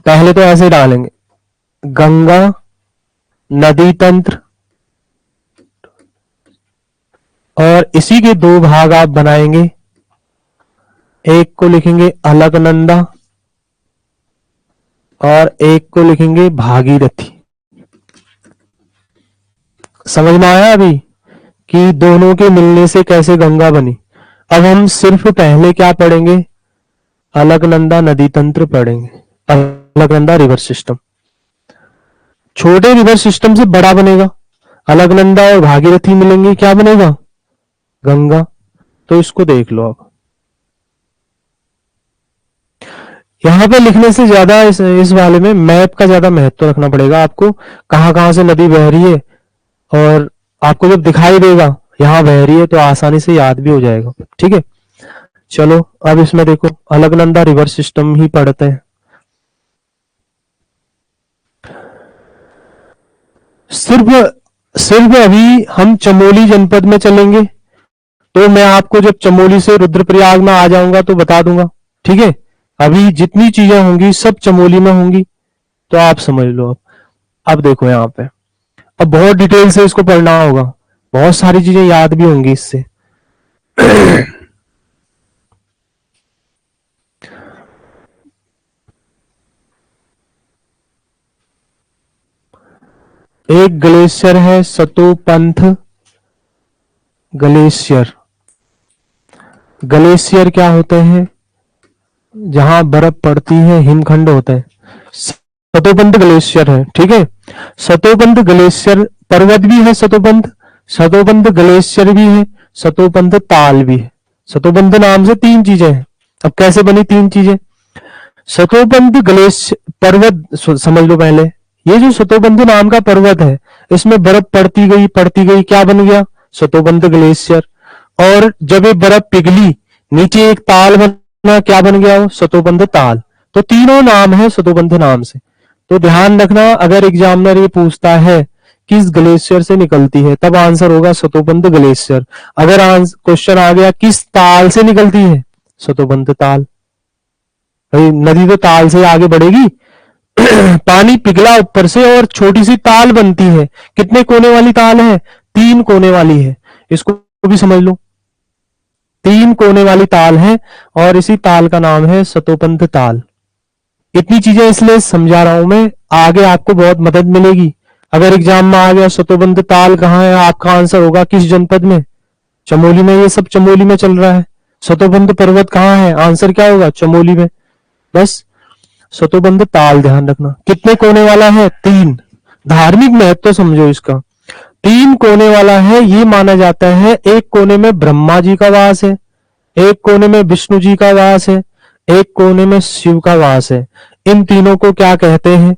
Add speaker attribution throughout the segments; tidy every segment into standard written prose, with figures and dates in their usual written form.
Speaker 1: पहले तो ऐसे डालेंगे, गंगा नदी तंत्र, और इसी के दो भाग आप बनाएंगे। एक को लिखेंगे अलकनंदा और एक को लिखेंगे भागीरथी। समझ में आया अभी कि दोनों के मिलने से कैसे गंगा बनी। अब हम सिर्फ पहले क्या पढ़ेंगे, अलकनंदा नदी तंत्र पढ़ेंगे। अलकनंदा रिवर सिस्टम, छोटे रिवर सिस्टम से बड़ा बनेगा। अलकनंदा और भागीरथी मिलेंगे, क्या बनेगा, गंगा। तो इसको देख लो। अब यहां पे लिखने से ज्यादा इस वाले में मैप का ज्यादा महत्व रखना पड़ेगा आपको, कहां कहां से नदी बह रही है, और आपको जब दिखाई देगा यहां बह रही है तो आसानी से याद भी हो जाएगा। ठीक है, चलो अब इसमें देखो, अलकनंदा रिवर सिस्टम ही पढ़ते हैं। सिर्फ अभी हम चमोली जनपद में चलेंगे, तो मैं आपको जब चमोली से रुद्रप्रयाग में आ जाऊंगा तो बता दूंगा। ठीक है, अभी जितनी चीजें होंगी सब चमोली में होंगी, तो आप समझ लो। अब देखो यहाँ पे, अब बहुत डिटेल से इसको पढ़ना होगा, बहुत सारी चीजें याद भी होंगी इससे। एक ग्लेशियर है सतोपंथ ग्लेशियर। ग्लेशियर क्या होते हैं, जहां बर्फ पड़ती है, हिमखंड होते हैं, सतोपंथ ग्लेशियर है। ठीक है, सतोपंथ ग्लेशियर पर्वत भी है, सतोपंथ सतोपंथ ग्लेशियर भी है, सतोपंथ ताल भी है। सतोपंथ नाम से तीन चीजें हैं। अब कैसे बनी तीन चीजें, सतोपंथ ग्लेशियर पर्वत समझ लो पहले। ये जो सतोपंथ नाम का पर्वत है, इसमें बर्फ पड़ती गई क्या बन गया, सतोपंथ ग्लेशियर। और जब ये बर्फ पिघली, नीचे एक ताल बना, क्या बन गया वो, सतोपंथ ताल। तो तीनों नाम है सतोपंथ नाम से। तो ध्यान रखना, अगर एग्जामिनर ये पूछता है किस ग्लेशियर से निकलती है, तब आंसर होगा सतोपंथ ग्लेशियर। अगर क्वेश्चन आ गया किस ताल से निकलती है, सतोपंथ ताल। भाई नदी तो ताल से आगे बढ़ेगी। पानी पिघला ऊपर से और छोटी सी ताल बनती है। कितने कोने वाली ताल है, तीन कोने वाली है। इसको भी समझ लो, तीन कोने वाली ताल है और इसी ताल का नाम है सतोपंथ ताल। इतनी चीजें इसलिए समझा रहा हूं मैं, आगे आपको बहुत मदद मिलेगी। अगर एग्जाम में आ गया सतोपंथ ताल कहाँ है, आपका आंसर होगा किस जनपद में, चमोली में। ये सब चमोली में चल रहा है। सतोपंथ पर्वत कहाँ है, आंसर क्या होगा, चमोली में। बस सतोपंथ ताल ध्यान रखना। कितने कोने वाला है, तीन। धार्मिक महत्व समझो इसका, तीन कोने वाला है। ये माना जाता है एक कोने में ब्रह्मा जी का वास है, एक कोने में विष्णु जी का वास है, एक कोने में शिव का वास है। इन तीनों को क्या कहते हैं,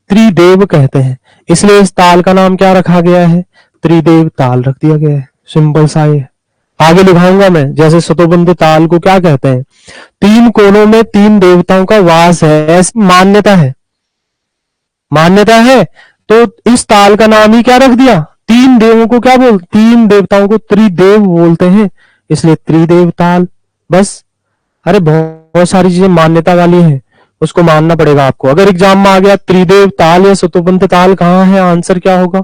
Speaker 1: त्रिदेव कहते हैं। इसलिए इस ताल का नाम क्या रखा गया है, त्रिदेव ताल रख दिया गया है। सिंपल सा ये आगे दिखाऊंगा मैं, जैसे सतोपंथ ताल को क्या कहते हैं, तीन कोनों में तीन देवताओं का वास है, ऐसी मान्यता है। मान्यता है तो इस ताल का नाम ही क्या रख दिया, तीन देवों को क्या बोल, तीन देवताओं को त्रिदेव बोलते हैं, इसलिए त्रिदेव ताल। बस, अरे बहुत सारी चीजें मान्यता वाली हैं, उसको मानना पड़ेगा आपको। अगर एग्जाम में आ गया त्रिदेव ताल या सतोपंथ ताल कहाँ है, आंसर क्या होगा,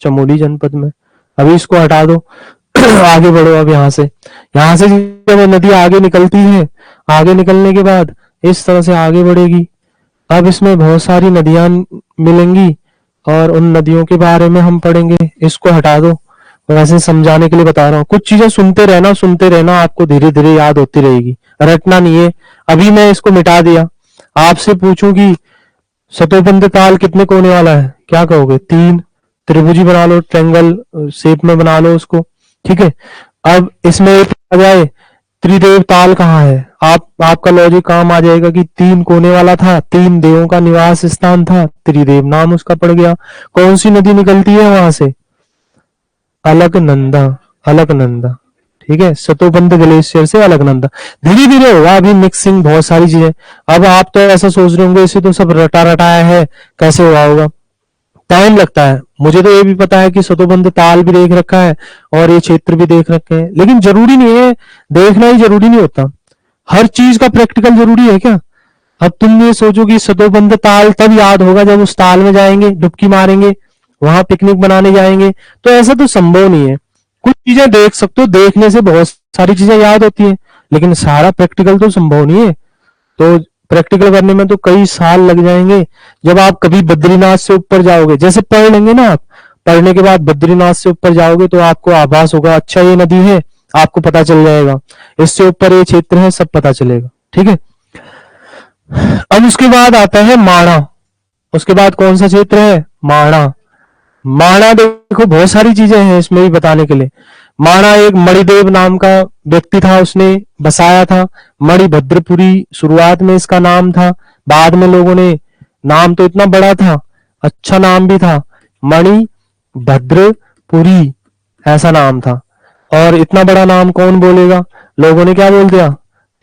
Speaker 1: चमोली जनपद में। अभी इसको हटा दो। आगे बढ़ो। अब यहाँ से जब नदी आगे निकलती है, आगे निकलने के बाद इस तरह से आगे बढ़ेगी। अब इसमें बहुत सारी नदियां मिलेंगी और उन नदियों के बारे में हम पढ़ेंगे। इसको हटा दो, वैसे समझाने के लिए बता रहा हूँ। कुछ चीजें सुनते रहना, आपको धीरे धीरे याद होती रहेगी, रटना नहीं है। अभी मैं इसको मिटा दिया, आपसे पूछूं कि सतोपंथ ताल कितने कोने वाला है, क्या कहोगे, तीन। त्रिभुजी बना लो, ट्रायंगल शेप में बना लो उसको। ठीक है, अब इसमें आ जाए त्रिदेव ताल कहाँ है, आपका लॉजिक काम आ जाएगा कि तीन कोने वाला था, तीन देवों का निवास स्थान था, त्रिदेव नाम उसका पड़ गया। कौन सी नदी निकलती है वहां से, अलकनंदा। अलकनंदा, ठीक है, सतोपंथ ग्लेशियर से अलकनंदा। धीरे धीरे होगा, अभी मिक्सिंग बहुत सारी चीजें। अब आप तो ऐसा सोच रहे होंगे इसे तो सब रटा रटाया है, कैसे हुआ होगा, टाइम लगता है। मुझे तो ये भी पता है कि सतोपंथ ताल भी देख रखा है और ये क्षेत्र भी देख रखे हैं, लेकिन जरूरी नहीं है, देखना ही जरूरी नहीं होता। हर चीज का प्रैक्टिकल जरूरी है क्या, अब तुम ये सोचो कि सतोबंध ताल तब याद होगा जब उस ताल में जाएंगे, डुबकी मारेंगे, वहां पिकनिक बनाने जाएंगे। तो ऐसा तो संभव नहीं है। कुछ चीजें देख सकते हो, देखने से बहुत सारी चीजें याद होती है, लेकिन सारा प्रैक्टिकल तो संभव नहीं है। तो प्रैक्टिकल करने में तो कई साल लग जाएंगे। जब आप कभी बद्रीनाथ से ऊपर जाओगे, जैसे पढ़ लेंगे ना आप, पढ़ने के बाद बद्रीनाथ से ऊपर जाओगे तो आपको आभास होगा, अच्छा ये नदी है, आपको पता चल जाएगा, इससे ऊपर ये क्षेत्र है, सब पता चलेगा। ठीक है। अब उसके बाद आता है माणा। उसके बाद कौन सा क्षेत्र है? माणा। माणा देखो बहुत सारी चीजें हैं इसमें भी बताने के लिए। माणा एक मणिदेव नाम का व्यक्ति था, उसने बसाया था। मणिभद्रपुरी शुरुआत में इसका नाम था, बाद में लोगों ने, नाम तो इतना बड़ा था, अच्छा नाम भी था, मणिभद्रपुरी ऐसा नाम था। और इतना बड़ा नाम कौन बोलेगा, लोगों ने क्या बोल दिया,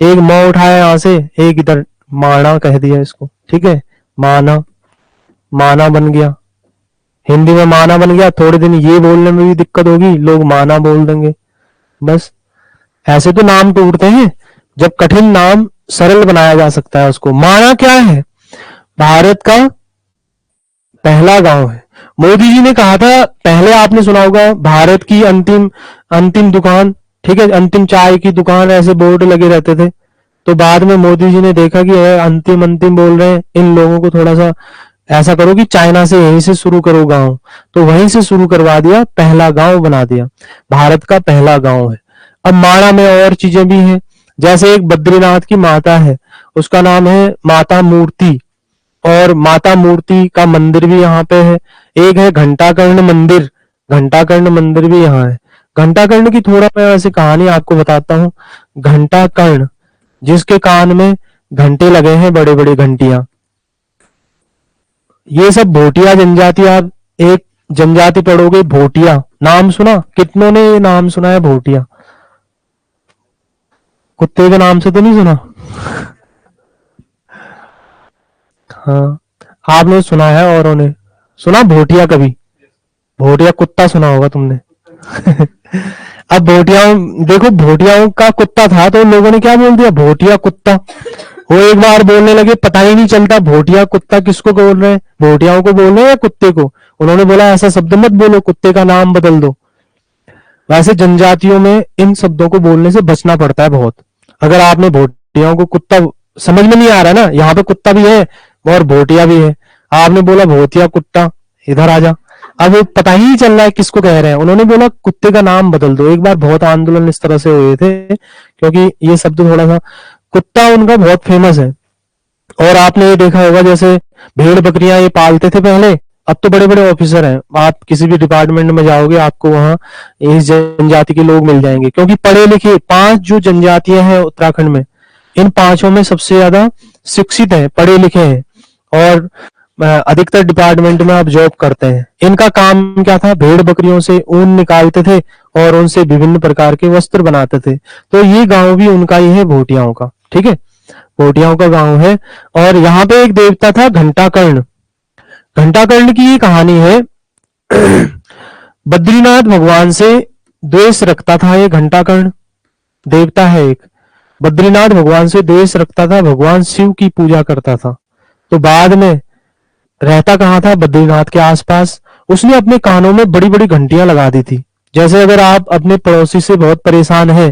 Speaker 1: एक म उठाया यहां से, एक इधर माणा कह दिया इसको। ठीक है, माना, माना बन गया, हिंदी में माना बन गया। थोड़े दिन ये बोलने में भी दिक्कत होगी, लोग माना बोल देंगे। बस ऐसे तो नाम टूटते हैं जब कठिन नाम सरल बनाया जा सकता है उसको। माणा क्या है? भारत का पहला गांव है। मोदी जी ने कहा था, पहले आपने सुना होगा, भारत की अंतिम अंतिम दुकान, ठीक है, अंतिम चाय की दुकान, ऐसे बोर्ड लगे रहते थे। तो बाद में मोदी जी ने देखा कि अंतिम अंतिम बोल रहे हैं, इन लोगों को थोड़ा सा ऐसा करो कि चाइना से यहीं से शुरू करो गांव। तो वहीं से शुरू करवा दिया, पहला गांव बना दिया, भारत का पहला गांव है। अब माणा में और चीजें भी हैं, जैसे एक बद्रीनाथ की माता है, उसका नाम है माता मूर्ति, और माता मूर्ति का मंदिर भी यहाँ पे है। एक है घंटाकर्ण मंदिर, घंटाकर्ण मंदिर भी यहाँ है। घंटाकर्ण की थोड़ा मैं ऐसे कहानी आपको बताता हूँ। घंटाकर्ण, जिसके कान में घंटे लगे हैं, बड़े बड़े घंटियां, ये सब भोटिया जनजाति। आप एक जनजाति पढ़ोगे भोटिया, नाम सुना? कितनों ने ये नाम सुना है भोटिया? कुत्ते के नाम से तो नहीं सुना? हाँ, आपने सुना है, औरों ने सुना भोटिया कभी? भोटिया कुत्ता सुना होगा तुमने। अब भोटियाओं, देखो भोटियाओं का कुत्ता था तो लोगों ने क्या बोल दिया, भोटिया कुत्ता। वो एक बार बोलने लगे, पता ही नहीं चलता भोटिया कुत्ता किसको बोल रहे हैं, भोटियाओं को बोल रहे हैं या कुत्ते को। उन्होंने बोला ऐसा शब्द मत बोलो, कुत्ते का नाम बदल दो। वैसे जनजातियों में इन शब्दों को बोलने से बचना पड़ता है बहुत। अगर आपने भोटियाओं को कुत्ता, समझ में नहीं आ रहा ना, यहाँ पे कुत्ता भी है और भोटिया भी है, आपने बोला भोटिया कुत्ता, इधर आ जा, अब वो पता ही नहीं चल रहा है किसको कह रहे हैं। उन्होंने बोला कुत्ते का नाम बदल दो। एक बार बहुत आंदोलन इस तरह से हुए थे, क्योंकि ये शब्द थोड़ा सा, कुत्ता उनका बहुत फेमस है। और आपने ये देखा होगा, जैसे भेड़ बकरियां ये पालते थे पहले, अब तो बड़े बड़े ऑफिसर हैं, आप किसी भी डिपार्टमेंट में जाओगे आपको वहां इस जनजाति के लोग मिल जाएंगे, क्योंकि पढ़े लिखे, 5 जो जनजातियां हैं उत्तराखंड में, इन 5 में सबसे ज्यादा शिक्षित हैं, पढ़े लिखे हैं, और अधिकतर डिपार्टमेंट में आप जॉब करते हैं। इनका काम क्या था, भेड़ बकरियों से ऊन निकालते थे और उनसे विभिन्न प्रकार के वस्त्र बनाते थे। तो ये गांव भी उनका ही है, भोटियाओं का। ठीक है, भोटियाओं का गांव है। और यहाँ पे एक देवता था घंटाकर्ण। घंटाकर्ण की ये कहानी है, बद्रीनाथ भगवान से द्वेष रखता था ये घंटाकर्ण, देवता है एक, बद्रीनाथ भगवान से द्वेष रखता था, भगवान शिव की पूजा करता था। तो बाद में रहता कहाँ था, बद्रीनाथ के आसपास। उसने अपने कानों में बड़ी बड़ी घंटियां लगा दी थी। जैसे अगर आप अपने पड़ोसी से बहुत परेशान हैं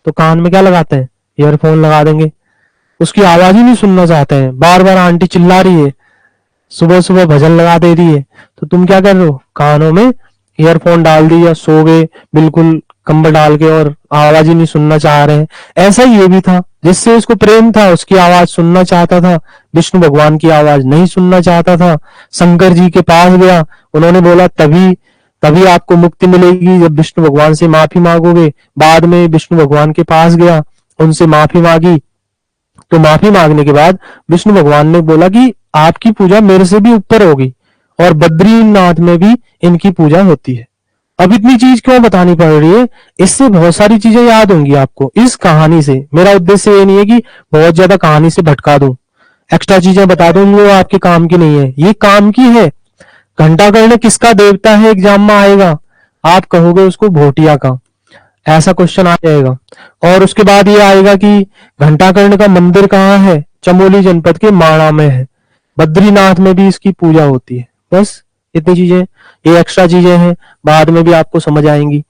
Speaker 1: तो कान में क्या लगाते हैं, ईयरफोन लगा देंगे, उसकी आवाज ही नहीं सुनना चाहते हैं, बार बार आंटी चिल्ला रही है, सुबह सुबह भजन लगा दे रही है, तो तुम क्या कर रहे हो, कानों में ईयरफोन डाल दिया, सो गए बिल्कुल कंबल डाल के, और आवाज ही नहीं सुनना चाह रहे हैं। ऐसा ही ये भी था, जिससे उसको प्रेम था उसकी आवाज सुनना चाहता था, विष्णु भगवान की आवाज नहीं सुनना चाहता था। शंकर जी के पास गया, उन्होंने बोला तभी तभी आपको मुक्ति मिलेगी जब विष्णु भगवान से माफी मांगोगे। बाद में विष्णु भगवान के पास गया, उनसे माफी मांगी, तो माफी मांगने के बाद विष्णु भगवान ने बोला कि आपकी पूजा मेरे से भी ऊपर होगी, और बद्रीनाथ में भी इनकी पूजा होती है। अब इतनी चीज क्यों बतानी पड़ रही है, इससे बहुत सारी चीजें याद होंगी आपको इस कहानी से। मेरा उद्देश्य ये नहीं है कि बहुत ज्यादा कहानी से भटका दूं, एक्स्ट्रा चीजें बता दूं, वो आपके काम की नहीं है, ये काम की है। घंटाकर्ण किसका देवता है, एग्जाम में आएगा, आप कहोगे उसको भोटिया का, ऐसा क्वेश्चन आ जाएगा। और उसके बाद ये आएगा कि घंटाकर्ण का मंदिर कहाँ है, चमोली जनपद के माणा में है। बद्रीनाथ में भी इसकी पूजा होती है। बस इतनी चीजें, ये एक्स्ट्रा चीजें हैं, बाद में भी आपको समझ आएंगी।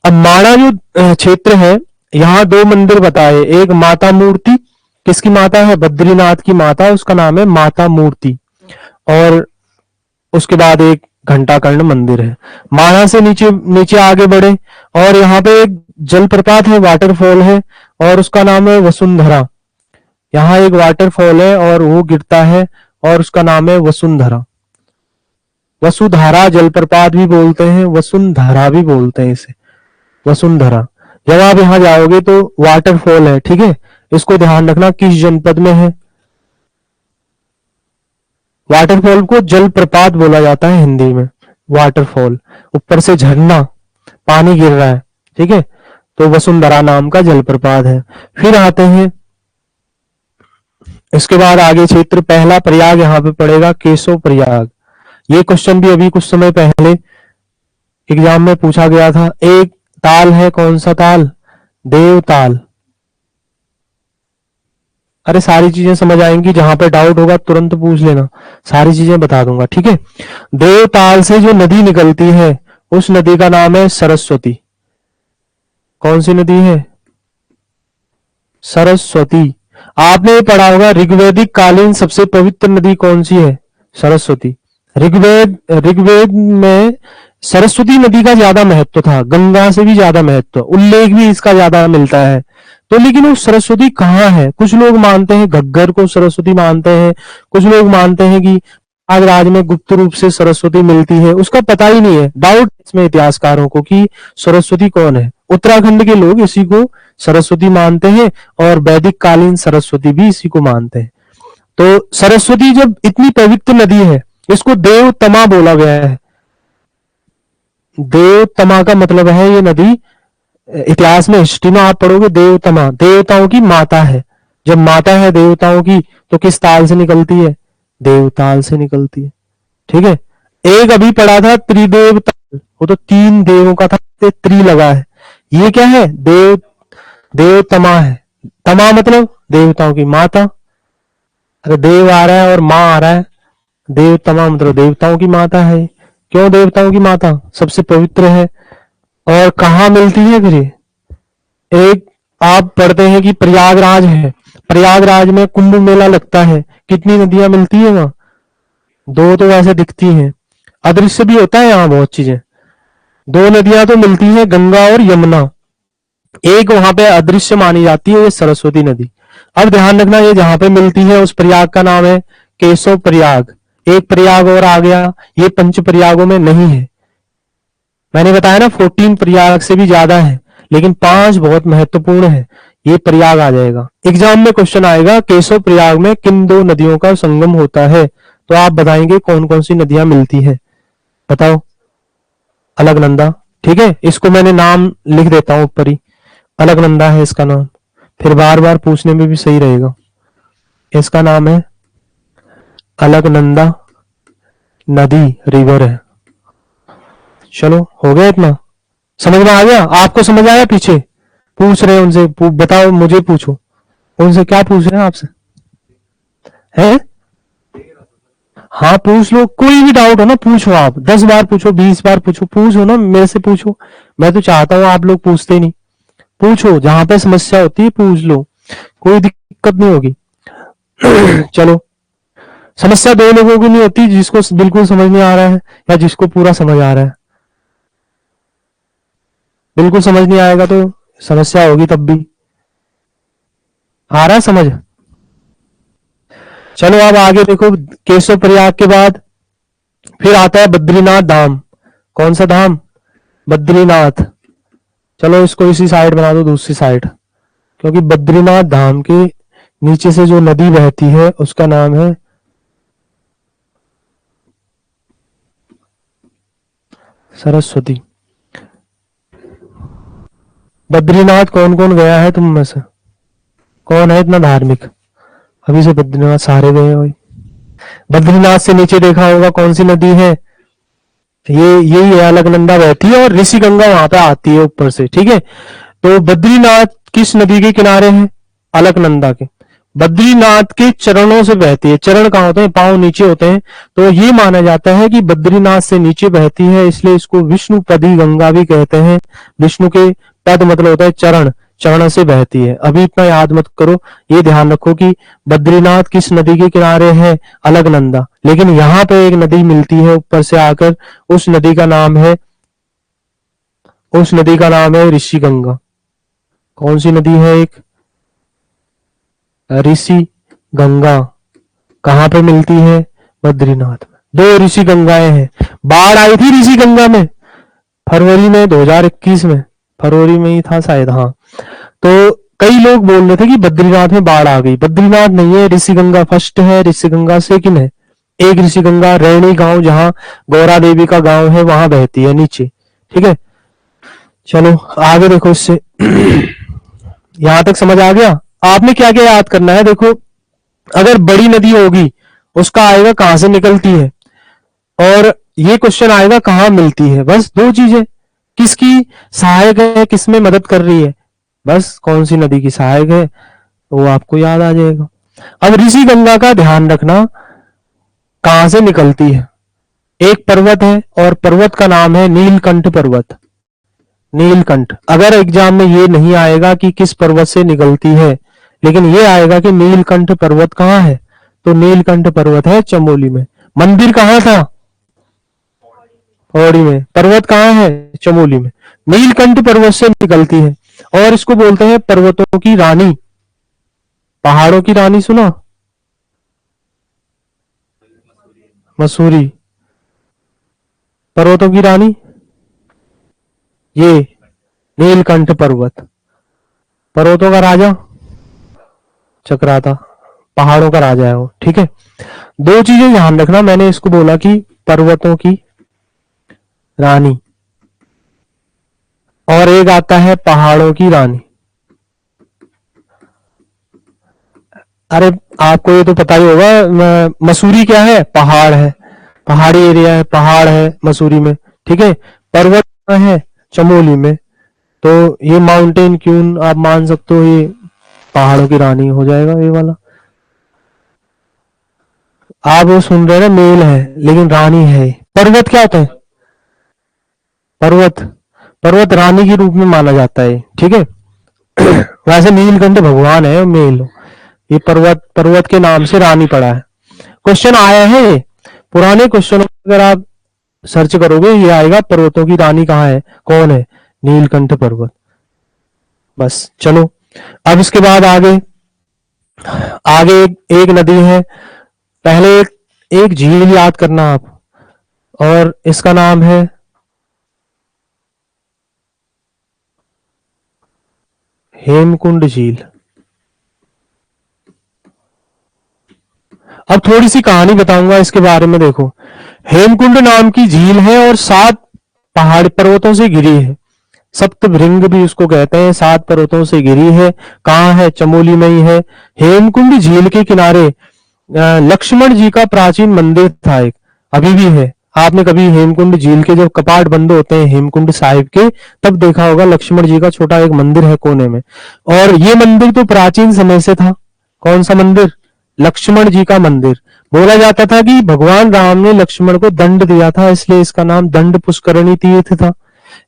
Speaker 1: अब माणा जो क्षेत्र है, यहाँ 2 मंदिर बताए, एक माता मूर्ति, किसकी माता है? बद्रीनाथ की माता, उसका नाम है माता मूर्ति, और उसके बाद एक घंटाकर्ण मंदिर है। माणा से नीचे नीचे आगे बढ़े और यहाँ पे एक जलप्रपात है, वाटरफॉल है, और उसका नाम है वसुंधरा। यहाँ एक वाटरफॉल है और वो गिरता है और उसका नाम है वसुंधरा। वसुधारा जलप्रपात भी बोलते हैं, वसुंधरा भी बोलते हैं इसे, वसुंधरा। जब आप यहाँ जाओगे तो वाटरफॉल है, ठीक है, इसको ध्यान रखना किस जनपद में है। वाटरफॉल को जलप्रपात बोला जाता है हिंदी में। वाटरफॉल, ऊपर से झरना, पानी गिर रहा है, ठीक है, तो वसुंधरा नाम का जलप्रपात है। फिर आते हैं, इसके बाद आगे क्षेत्र, पहला प्रयाग यहाँ पे पड़ेगा केशव प्रयाग। ये क्वेश्चन भी अभी कुछ समय पहले एग्जाम में पूछा गया था। एक ताल है, कौन सा ताल? देवताल। अरे सारी चीजें समझ आएंगी, जहां पे डाउट होगा तुरंत पूछ लेना, सारी चीजें बता दूंगा, ठीक है। देवताल से जो नदी निकलती है उस नदी का नाम है सरस्वती। कौन सी नदी है? सरस्वती। आपने पढ़ा होगा ऋग्वैदिक कालीन सबसे पवित्र नदी कौन सी है? सरस्वती। ऋग्वेद में सरस्वती नदी का ज्यादा महत्व था, गंगा से भी ज्यादा महत्व, उल्लेख भी इसका ज्यादा मिलता है। तो लेकिन वो सरस्वती कहाँ है? कुछ लोग मानते हैं घग्गर को सरस्वती मानते हैं, कुछ लोग मानते हैं कि प्रयागराज में गुप्त रूप से सरस्वती मिलती है, उसका पता ही नहीं है। डाउट इसमें इतिहासकारों को कि सरस्वती कौन है। उत्तराखंड के लोग इसी को सरस्वती मानते हैं और वैदिक कालीन सरस्वती भी इसी को मानते हैं। तो सरस्वती जब इतनी पवित्र नदी है, इसको देवतमा बोला गया है। देवतमा का मतलब है ये नदी, इतिहास में हिस्ट्री में आप पढ़ोगे देवतमा देवताओं की माता है। जब माता है देवताओं की तो किस ताल से निकलती है? देवताल से निकलती है, ठीक है। एक अभी पढ़ा था त्रिदेव ताल, वो तो 3 देवों का था, त्रि लगा है। ये क्या है? देवतमा है। तमा मतलब देवताओं की माता, अगर देव आ रहा है और माँ आ रहा है, देवतमा मतलब देवताओं की माता है। क्यों देवताओं की माता? सबसे पवित्र है। और कहाँ मिलती है फिर? एक आप पढ़ते हैं कि प्रयागराज है, प्रयागराज में कुंभ मेला लगता है, कितनी नदियां मिलती है वहां? 2 तो वैसे दिखती हैं, अदृश्य भी होता है यहाँ बहुत चीजें। 2 नदियां तो मिलती हैं, गंगा और यमुना। एक वहां पे अदृश्य मानी जाती है, ये सरस्वती नदी। अब ध्यान रखना, ये जहां पे मिलती है उस प्रयाग का नाम है केशव प्रयाग। एक प्रयाग और आ गया, ये 5 प्रयागों में नहीं है। मैंने बताया ना 14 प्रयाग से भी ज्यादा है, लेकिन 5 बहुत महत्वपूर्ण है, ये प्रयाग आ जाएगा। एग्जाम में क्वेश्चन आएगा केशव प्रयाग में किन 2 नदियों का संगम होता है, तो आप बताएंगे कौन कौन सी नदियां मिलती है, बताओ। अलकनंदा, ठीक है, इसको मैंने नाम लिख देता हूं ऊपर ही, अलकनंदा है इसका नाम, फिर बार बार पूछने में भी सही रहेगा। इसका नाम है अलकनंदा नदी, रिवर है। चलो हो गया, इतना समझ में आ गया? आपको समझ आया? पीछे पूछ रहे हैं उनसे, बताओ, मुझे पूछो, उनसे क्या पूछ रहे हैं आपसे? हैं? हाँ पूछ लो, कोई भी डाउट हो ना पूछो, आप 10 बार पूछो, 20 बार पूछो, पूछो ना, मेरे से पूछो। मैं तो चाहता हूँ, आप लोग पूछते ही नहीं। पूछो, जहां पे समस्या होती है पूछ लो, कोई दिक्कत नहीं होगी। चलो, समस्या 2 लोगों की नहीं होती, जिसको बिल्कुल समझ नहीं आ रहा है या जिसको पूरा समझ आ रहा है। बिल्कुल समझ नहीं आएगा तो समस्या होगी, तब भी आ रहा है समझ? चलो अब आगे देखो, केशव प्रयाग के बाद फिर आता है बद्रीनाथ धाम। कौन सा धाम? बद्रीनाथ। चलो इसको इसी साइड बना दो, दूसरी साइड, क्योंकि बद्रीनाथ धाम के नीचे से जो नदी बहती है उसका नाम है सरस्वती। बद्रीनाथ कौन कौन गया है तुम में से? कौन है इतना धार्मिक? अभी से बद्रीनाथ सारे गए हो। बद्रीनाथ से नीचे देखा होगा कौन सी नदी है? ये यही है, अलकनंदा बहती है और ऋषि गंगा वहां पे आती है ऊपर से, ठीक है। तो बद्रीनाथ किस नदी के किनारे है? अलकनंदा के। बद्रीनाथ के चरणों से बहती है। चरण कहाँ होते हैं? पांव नीचे होते हैं। तो ये माना जाता है कि बद्रीनाथ से नीचे बहती है, इसलिए इसको विष्णुपदी गंगा भी कहते हैं। विष्णु के पद मतलब होता है चरण, चरण से बहती है। अभी इतना याद मत करो, ये ध्यान रखो कि बद्रीनाथ किस नदी के किनारे है? अलकनंदा। लेकिन यहाँ पे एक नदी मिलती है ऊपर से आकर, उस नदी का नाम है ऋषि गंगा। कौन सी नदी है? एक ऋषि गंगा। कहां पे मिलती है? बद्रीनाथ में। दो ऋषि गंगाएं हैं। बाढ़ आई थी ऋषि गंगा में फरवरी में 2021 में, फरवरी में ही था शायद, हाँ। तो कई लोग बोल रहे थे कि बद्रीनाथ में बाढ़ आ गई। बद्रीनाथ नहीं है, ऋषि गंगा फर्स्ट है, ऋषि गंगा सेकंड है। एक ऋषि गंगा रैणी गांव, जहां गौरा देवी का गांव है, वहां बहती है नीचे। ठीक है, चलो आगे देखो। इससे यहां तक समझ आ गया? आपने क्या क्या याद करना है? देखो, अगर बड़ी नदी होगी उसका आएगा कहां से निकलती है, और ये क्वेश्चन आएगा कहां मिलती है। बस दो चीजें, किसकी सहायक है, किसमें मदद कर रही है, बस कौन सी नदी की सहायक है वो आपको याद आ जाएगा। अब ऋषि गंगा का ध्यान रखना, कहां से निकलती है। एक पर्वत है और पर्वत का नाम है नीलकंठ पर्वत। नीलकंठ, अगर एग्जाम में ये नहीं आएगा कि किस पर्वत से निकलती है, लेकिन ये आएगा कि नीलकंठ पर्वत कहाँ है, तो नीलकंठ पर्वत है चमोली में। मंदिर कहाँ था? पौड़ी में। पर्वत कहाँ है? चमोली में। नीलकंठ पर्वत से निकलती है, और इसको बोलते हैं पर्वतों की रानी, पहाड़ों की रानी। सुना? मसूरी। पर्वतों की रानी ये नीलकंठ पर्वत। पर्वतों का राजा चक्राता, पहाड़ों का राजा है वो। ठीक है, दो चीजें ध्यान रखना, मैंने इसको बोला कि पर्वतों की रानी, और एक आता है पहाड़ों की रानी। अरे आपको ये तो पता ही होगा, मसूरी क्या है? पहाड़ है, पहाड़ी एरिया है, पहाड़ है मसूरी में। ठीक है, पर्वत है चमोली में, तो ये माउंटेन क्यून आप मान सकते हो, ये पहाड़ों की रानी हो जाएगा ये वाला। आप वो सुन रहे हैं ना, मेल है लेकिन रानी है। पर्वत क्या होता है? पर्वत, पर्वत रानी के रूप में माना जाता है। ठीक है, वैसे नीलकंठ भगवान है, मेल। ये पर्वत, पर्वत के नाम से रानी पड़ा है। क्वेश्चन आया है पुराने क्वेश्चन, अगर आप सर्च करोगे ये आएगा, पर्वतों की रानी कहाँ है, कौन है? नीलकंठ पर्वत। बस चलो, अब इसके बाद आगे आगे एक नदी है। पहले एक झील याद करना आप, और इसका नाम है हेमकुंड झील। अब थोड़ी सी कहानी बताऊंगा इसके बारे में। देखो, हेमकुंड नाम की झील है और 7 पहाड़ पर्वतों से घिरी है। सप्तभृंग भी उसको कहते हैं, 7 पर्वतों से घिरी है। कहाँ है? चमोली में ही है। हेमकुंड झील के किनारे लक्ष्मण जी का प्राचीन मंदिर था एक, अभी भी है। आपने कभी हेमकुंड झील के जब कपाट बंद होते हैं हेमकुंड साहिब के, तब देखा होगा लक्ष्मण जी का छोटा एक मंदिर है कोने में। और ये मंदिर तो प्राचीन समय से था। कौन सा मंदिर? लक्ष्मण जी का मंदिर। बोला जाता था कि भगवान राम ने लक्ष्मण को दंड दिया था, इसलिए इसका नाम दंड पुष्करणी तीर्थ था।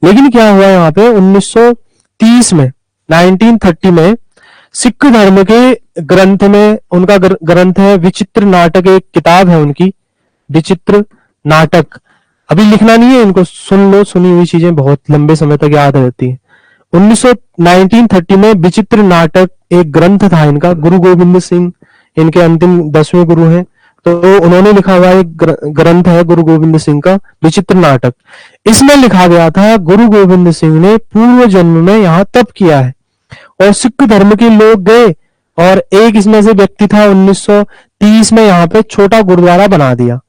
Speaker 1: लेकिन क्या हुआ यहाँ पे 1930 में, 1930 में सिख धर्म के ग्रंथ में, उनका ग्रंथ है विचित्र नाटक, एक किताब है उनकी, विचित्र नाटक। अभी लिखना नहीं है इनको, सुन लो, सुनी हुई चीजें बहुत लंबे समय तक याद रहती है। 1930 में विचित्र नाटक एक ग्रंथ था इनका, गुरु गोविंद सिंह इनके अंतिम 10वें गुरु हैं, तो उन्होंने लिखा हुआ एक ग्रंथ है गुरु गोविंद सिंह का, विचित्र नाटक। इसमें लिखा गया था गुरु गोविंद सिंह ने पूर्व जन्म में यहाँ तप किया है, और सिख धर्म के लोग गए, और एक इसमें से व्यक्ति था 1930 में यहाँ पे छोटा गुरुद्वारा बना दिया।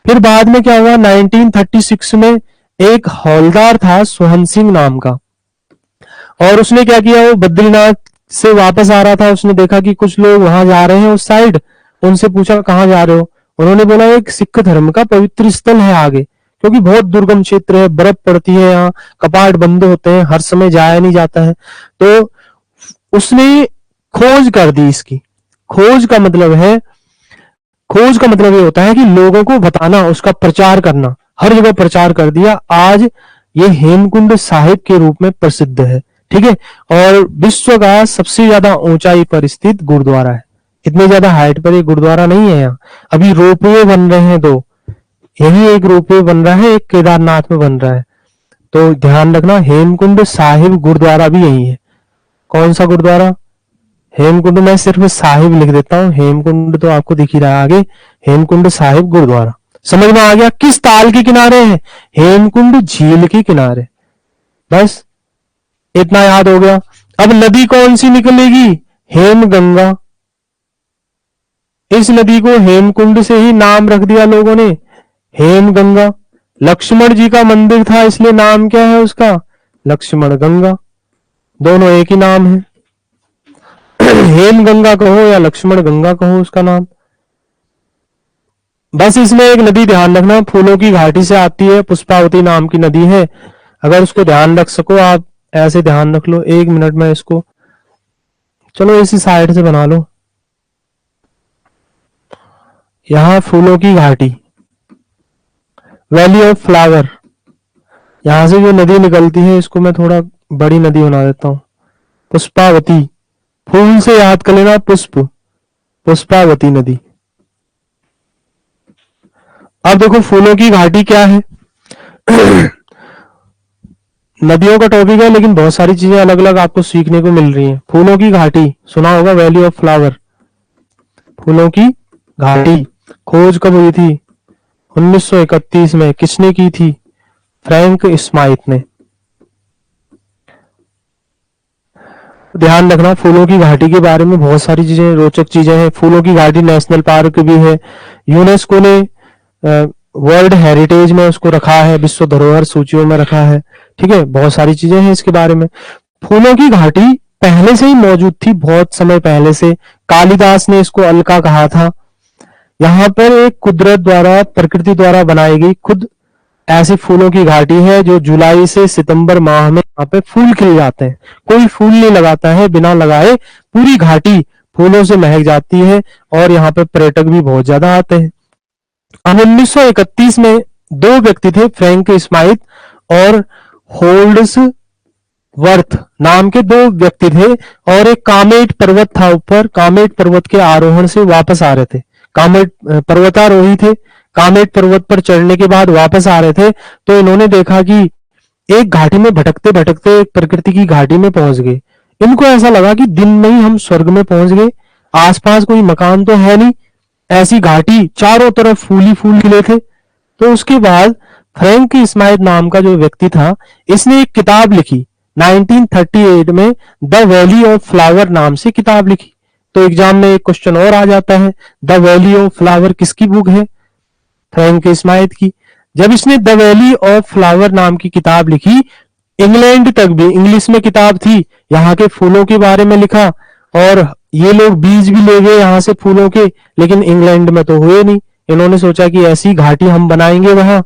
Speaker 1: फिर बाद में क्या हुआ, 1936 में एक हौलदार था सोहन सिंह नाम का, और उसने क्या किया, वो बद्रीनाथ से वापस आ रहा था, उसने देखा कि कुछ लोग वहां जा रहे हैं उस साइड, उनसे पूछा कहाँ जा रहे हो, उन्होंने बोला एक सिख धर्म का पवित्र स्थल है आगे, क्योंकि बहुत दुर्गम क्षेत्र है, बर्फ पड़ती है यहाँ, कपाट बंद होते हैं, हर समय जाया नहीं जाता है। तो उसने खोज कर दी इसकी, खोज का मतलब है, खोज का मतलब ये होता है कि लोगों को बताना, उसका प्रचार करना, हर जगह प्रचार कर दिया। आज ये हेमकुंड साहिब के रूप में प्रसिद्ध है, ठीक है। और विश्व का सबसे ज्यादा ऊंचाई पर स्थित गुरुद्वारा है। इतने ज्यादा हाइट पर ये गुरुद्वारा नहीं है। यहाँ अभी रोपवे बन रहे हैं, दो, यही एक रोपवे बन रहा है, एक केदारनाथ में बन रहा है। तो ध्यान रखना, हेमकुंड साहिब गुरुद्वारा भी यही है। कौन सा गुरुद्वारा? हेमकुंड। मैं सिर्फ साहिब लिख देता हूँ, हेमकुंड तो आपको दिख ही रहा है आगे। हेमकुंड साहिब गुरुद्वारा समझ में आ गया। किस ताल के किनारे है? हेमकुंड झील के किनारे। बस इतना याद हो गया। अब नदी कौन सी निकलेगी? हेम गंगा। इस नदी को हेमकुंड से ही नाम रख दिया लोगों ने, हेम गंगा। लक्ष्मण जी का मंदिर था, इसलिए नाम क्या है उसका? लक्ष्मण गंगा। दोनों एक ही नाम है। हेम गंगा कहो या लक्ष्मण गंगा कहो उसका नाम। बस इसमें एक नदी ध्यान रखना, फूलों की घाटी से आती है, पुष्पावती नाम की नदी है। अगर उसको ध्यान रख सको आप, ऐसे ध्यान रख लो। 1 मिनट में इसको, चलो इसी साइड से बना लो। यहां फूलों की घाटी, वैली ऑफ फ्लावर। यहां से जो नदी निकलती है, इसको मैं थोड़ा बड़ी नदी बना देता हूं, पुष्पावती। फूल से याद कर लेना, पुष्प, पुष्पावती नदी। अब देखो फूलों की घाटी क्या है। नदियों का टॉपिक है, लेकिन बहुत सारी चीजें अलग अलग आपको सीखने को मिल रही हैं। फूलों की घाटी सुना होगा, वैली ऑफ फ्लावर। फूलों की घाटी खोज कब हुई थी? 1931 में। किसने की थी? फ्रैंक स्माइथ ने। ध्यान रखना, फूलों की घाटी के बारे में बहुत सारी चीजें, रोचक चीजें हैं। फूलों की घाटी नेशनल पार्क भी है, यूनेस्को ने वर्ल्ड हेरिटेज में उसको रखा है, विश्व धरोहर सूचियों में रखा है, ठीक है। बहुत सारी चीजें हैं इसके बारे में। फूलों की घाटी पहले से ही मौजूद थी, बहुत समय पहले से। कालिदास ने इसको अलका कहा था। यहाँ पर एक कुदरत द्वारा, प्रकृति द्वारा बनाई गई खुद ऐसी फूलों की घाटी है, जो जुलाई से सितंबर माह में यहाँ पे फूल खिल जाते हैं। कोई फूल नहीं लगाता है, बिना लगाए पूरी घाटी फूलों से महक जाती है, और यहाँ पे पर्यटक भी बहुत ज्यादा आते हैं। अब 1931 में दो व्यक्ति थे, फ्रैंक स्माइथ और होल्ड्स वर्थ नाम के दो व्यक्ति थे, और एक कामेट पर्वत था ऊपर। कामेट पर्वत के आरोहण से वापस आ रहे थे, कामेट पर्वतारोही थे। कामेट पर्वत पर चढ़ने के बाद वापस आ रहे थे, तो इन्होंने देखा कि एक घाटी में भटकते भटकते एक प्रकृति की घाटी में पहुंच गए। इनको ऐसा लगा कि दिन में ही हम स्वर्ग में पहुंच गए, आसपास कोई मकान तो है नहीं, ऐसी घाटी, चारों तरफ फूल ही फूल खिले थे। तो उसके बाद फ्रैंक स्माइथ नाम का जो व्यक्ति था, इसने एक किताब लिखी 1938 में, द वैली ऑफ फ्लावर नाम से किताब लिखी। तो एग्जाम में एक क्वेश्चन और आ जाता है, द वैली ऑफ फ्लावर किसकी बुक है? फ्रैंक स्माइथ की। जब इसने द वैली ऑफ फ्लावर नाम की किताब लिखी, इंग्लैंड तक भी इंग्लिश में किताब थी, यहाँ के फूलों के बारे में लिखा, और ये लोग बीज भी ले गए यहाँ से फूलों के, लेकिन इंग्लैंड में तो हुए नहीं। इन्होंने सोचा कि ऐसी घाटी हम बनाएंगे वहां,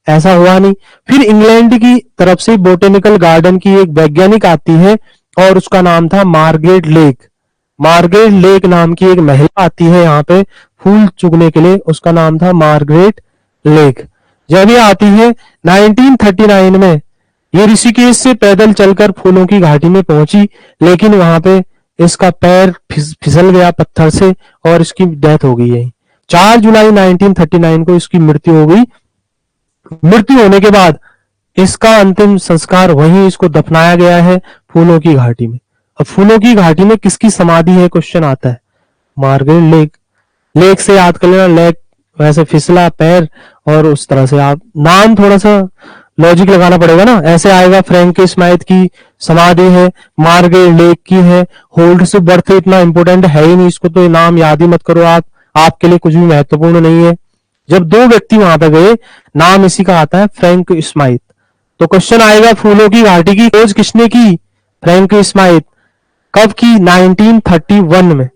Speaker 1: ऐसा हुआ नहीं। फिर इंग्लैंड की तरफ से बोटेनिकल गार्डन की एक वैज्ञानिक आती है, और उसका नाम था मार्गरेट लेक। मार्गरेट लेक नाम की एक महिला आती है यहाँ पे फूल चुगने के लिए, उसका नाम था मार्गरेट लेक। जब ये आती है 1939 में, ये ऋषिकेश से पैदल चलकर फूलों की घाटी में पहुंची, लेकिन वहां पे इसका पैर फिसल गया पत्थर से, और इसकी डेथ हो गई है। 4 जुलाई 1939 को इसकी मृत्यु हो गई। मृत्यु होने के बाद इसका अंतिम संस्कार वहीं इसको दफनाया गया है, फूलों की घाटी में। अब फूलों की घाटी में किसकी समाधि है, क्वेश्चन आता है। Margaret lake. लेक से याद कर लेना, लेक वैसे फिसला पैर, और उस तरह से आप नाम थोड़ा सा लॉजिक लगाना पड़ेगा ना, ऐसे आएगा। फ्रैंक स्माइथ की समाधि है, मार्गरेट लेक की है। होल्ड्स बर्थ इतना इंपॉर्टेंट है ही नहीं, इसको तो नाम याद ही मत करो आप, आपके लिए कुछ भी महत्वपूर्ण नहीं है। जब दो व्यक्ति वहां पे गए, नाम इसी का आता है, फ्रैंक स्माइथ। तो क्वेश्चन आएगा, फूलों की घाटी की खोज किसने की? Frank Smythe. कब की? 1931 में।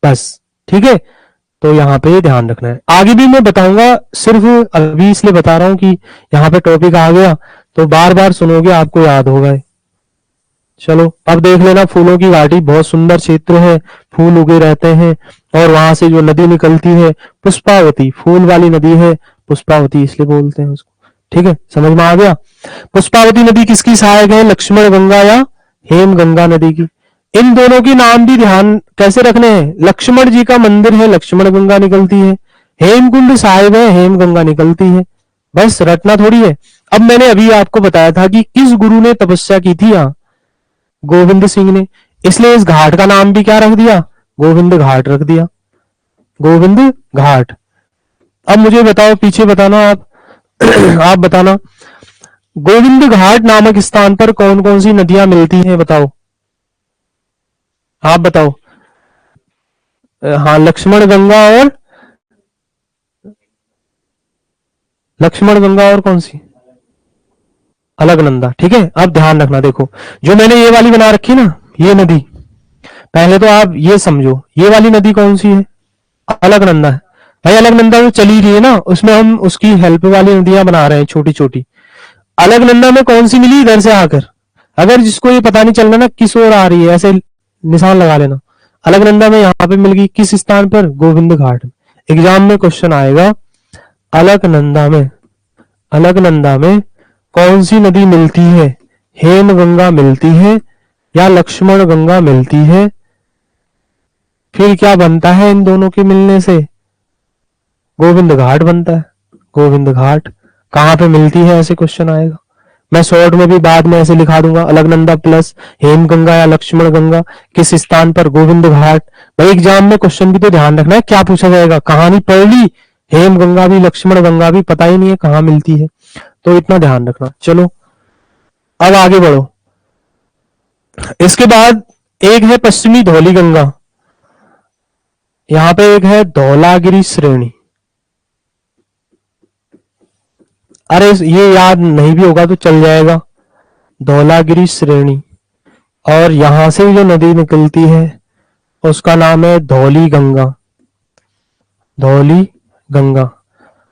Speaker 1: बस, ठीक है। तो यहाँ पे ध्यान रखना है। आगे भी मैं बताऊंगा, सिर्फ अभी इसलिए बता रहा हूं कि यहाँ पे टॉपिक आ गया तो बार बार सुनोगे, आपको याद होगा। चलो अब देख लेना, फूलों की घाटी बहुत सुंदर क्षेत्र है, फूल उगे रहते हैं और वहां से जो नदी निकलती है पुष्पावती, फूल वाली नदी है, पुष्पावती इसलिए बोलते हैं उसको। ठीक है, समझ में आ गया। पुष्पावती नदी किसकी सहायक है, लक्ष्मण गंगा या हेम गंगा नदी की। इन दोनों के नाम भी ध्यान कैसे रखने हैं, लक्ष्मण जी का मंदिर है, लक्ष्मण गंगा निकलती है, हेमकुंड साहिब है, हेम गंगा निकलती है, बस रटना थोड़ी है। अब मैंने अभी आपको बताया था कि किस गुरु ने तपस्या की थी यहाँ, गोविंद सिंह ने, इसलिए इस घाट का नाम भी क्या रख दिया, गोविंद घाट रख दिया, गोविंद घाट। अब मुझे बताओ, पीछे बताना आप आप बताना, गोविंद घाट नामक स्थान पर कौन कौन सी नदियां मिलती हैं, बताओ, आप बताओ। हाँ, लक्ष्मण गंगा और लक्ष्मण गंगा और कौन सी, अलकनंदा। ठीक है, अब ध्यान रखना, देखो जो मैंने ये वाली बना रखी ना, ये नदी, पहले तो आप ये समझो ये वाली नदी कौन सी है, अलकनंदा है। भाई अलकनंदा जो चली रही है ना, उसमें हम उसकी हेल्प वाली नदियां बना रहे हैं छोटी छोटी। अलकनंदा में कौन सी मिली, इधर से आकर, अगर जिसको ये पता नहीं चल रहा ना किस ओर आ रही है, ऐसे निशान लगा लेना। अलकनंदा में यहाँ पे मिल गई, किस स्थान पर, गोविंद घाट। एग्जाम में क्वेश्चन आएगा, अलकनंदा में, अलकनंदा में कौन सी नदी मिलती है, हेम गंगा मिलती है या लक्ष्मण गंगा मिलती है, फिर क्या बनता है इन दोनों के मिलने से, गोविंद घाट बनता है। गोविंद घाट कहां पे मिलती है, ऐसे क्वेश्चन आएगा। मैं शॉर्ट में भी बाद में ऐसे लिखा दूंगा, अलकनंदा प्लस हेम गंगा या लक्ष्मण गंगा किस स्थान पर, गोविंद घाट। भाई एग्जाम में क्वेश्चन भी तो ध्यान रखना है, क्या पूछा जाएगा, कहानी पढ़ ली, हेम गंगा भी लक्ष्मण गंगा भी पता ही नहीं है कहां मिलती है, तो इतना ध्यान रखना। चलो अब आगे बढ़ो। इसके बाद एक है पश्चिमी धौली गंगा, यहां पे एक है धौलागिरी श्रेणी। अरे ये याद नहीं भी होगा तो चल जाएगा, धौलागिरी श्रेणी। और यहां से जो नदी निकलती है उसका नाम है धौली गंगा, धौली गंगा।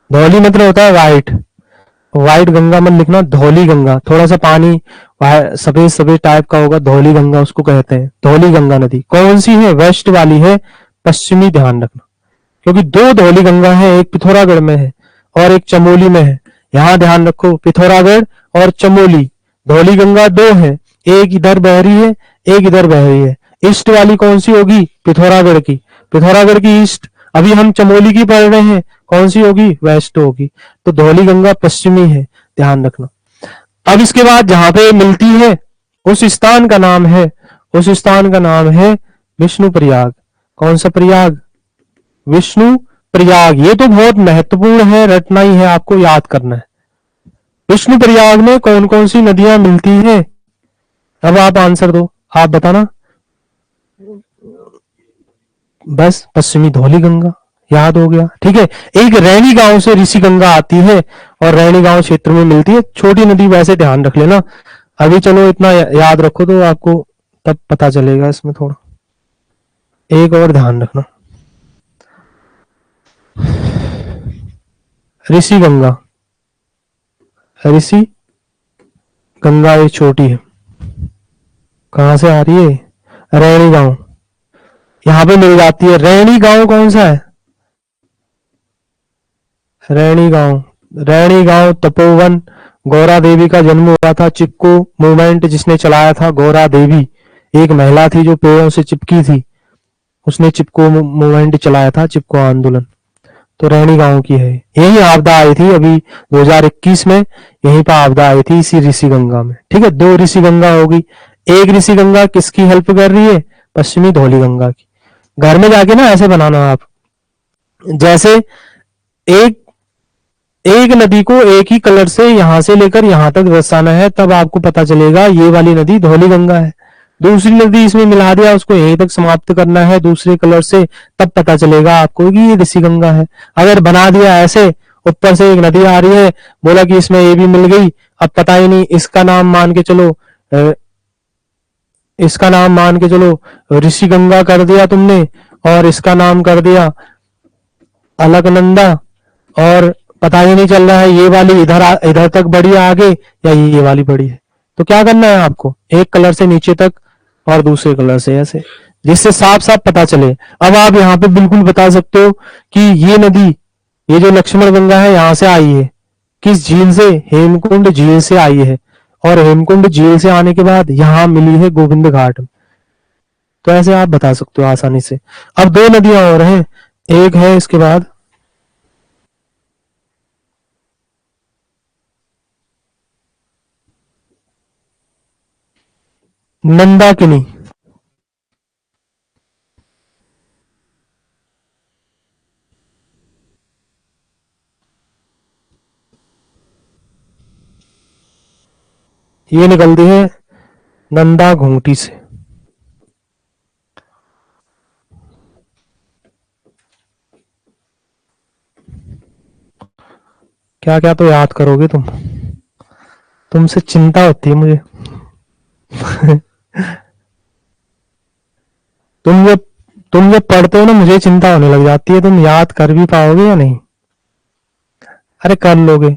Speaker 1: धौली मतलब होता है व्हाइट, व्हाइट गंगा मत लिखना, धौली गंगा, थोड़ा सा पानी सफेद सफेद टाइप का होगा, धौली गंगा उसको कहते हैं। धौली गंगा नदी कौन सी है, वेस्ट वाली है, पश्चिमी ध्यान रखना, क्योंकि दो धौली गंगा है, एक पिथौरागढ़ में है और एक चमोली में है। यहां ध्यान रखो, पिथौरागढ़ और चमोली, धौली गंगा दो है, एक इधर बह रही है एक इधर बह रही है। ईस्ट वाली कौन सी होगी, पिथौरागढ़ की, पिथौरागढ़ की ईस्ट। अभी हम चमोली की पढ़ रहे हैं, कौन सी होगी, वेस्ट होगी। तो धौली गंगा पश्चिमी है, ध्यान रखना। अब इसके बाद जहां पे मिलती है उस स्थान का नाम है, उस स्थान का नाम है विष्णु प्रयाग। कौन सा प्रयाग, विष्णु प्रयाग। ये तो बहुत महत्वपूर्ण है, रटना ही है, आपको याद करना है। विष्णु प्रयाग में कौन कौन सी नदियां मिलती हैं, अब आप आंसर दो, आप बताना। बस पश्चिमी धौली गंगा, याद हो गया। ठीक है, एक रैनी गांव से ऋषि गंगा आती है और रैनी गांव क्षेत्र में मिलती है, छोटी नदी, वैसे ध्यान रख लेना। अभी चलो इतना याद रखो तो आपको तब पता चलेगा इसमें थोड़ा। एक और ध्यान रखना, ऋषि गंगा, ऋषि गंगा ये छोटी है, कहां से आ रही है, रैनी गांव, यहां पे मिल जाती है। रैनी गांव कौन सा है, रैनी गांव, रैनी गांव तपोवन, गौरा देवी का जन्म हुआ था। चिपको मूवमेंट जिसने चलाया था, गौरा देवी एक महिला थी जो पेड़ों से चिपकी थी, उसने चिपको मूवमेंट चलाया था, चिपको आंदोलन। तो रैनी गांव की है। यही आपदा आई थी अभी 2021 में, यहीं पर आपदा आई थी इसी ऋषि गंगा में। ठीक है, दो ऋषि गंगा होगी। एक ऋषि गंगा किसकी हेल्प कर रही है, पश्चिमी धौली गंगा की। घर में जाके ना ऐसे बनाना आप, जैसे एक एक नदी को एक ही कलर से यहां से लेकर यहां तक दर्शाना है, तब आपको पता चलेगा ये वाली नदी धौली गंगा है। दूसरी नदी इसमें मिला दिया, उसको यहीं तक समाप्त करना है दूसरे कलर से, तब पता चलेगा आपको कि ये ऋषि गंगा है। अगर बना दिया ऐसे, ऊपर से एक नदी आ रही है, बोला कि इसमें ये भी मिल गई, अब पता ही नहीं, इसका नाम मान के चलो, इसका नाम मान के चलो ऋषि गंगा कर दिया तुमने, और इसका नाम कर दिया अलकनंदा, और पता ही नहीं चल रहा है ये वाली इधर इधर तक बढ़ी है आगे या ये वाली बढ़ी है। तो क्या करना है आपको, एक कलर से नीचे तक और दूसरे कलर से ऐसे, जिससे साफ साफ पता चले। अब आप यहाँ पे बिल्कुल बता सकते हो कि ये नदी, ये जो लक्ष्मण गंगा है यहाँ से आई है, किस झील से, हेमकुंड झील से आई है, और हेमकुंड झील से आने के बाद यहाँ मिली है गोविंद घाट। तो ऐसे आप बता सकते हो आसानी से। अब दो नदियां और हैं, एक है इसके बाद मंदाकिनी। ये निकलती है नंदा घूंटी से। क्या क्या तो याद करोगे तुम, तुमसे चिंता होती है मुझे। तुम जब पढ़ते हो ना, मुझे चिंता होने लग जाती है, तुम याद कर भी पाओगे या नहीं। अरे कर लोगे।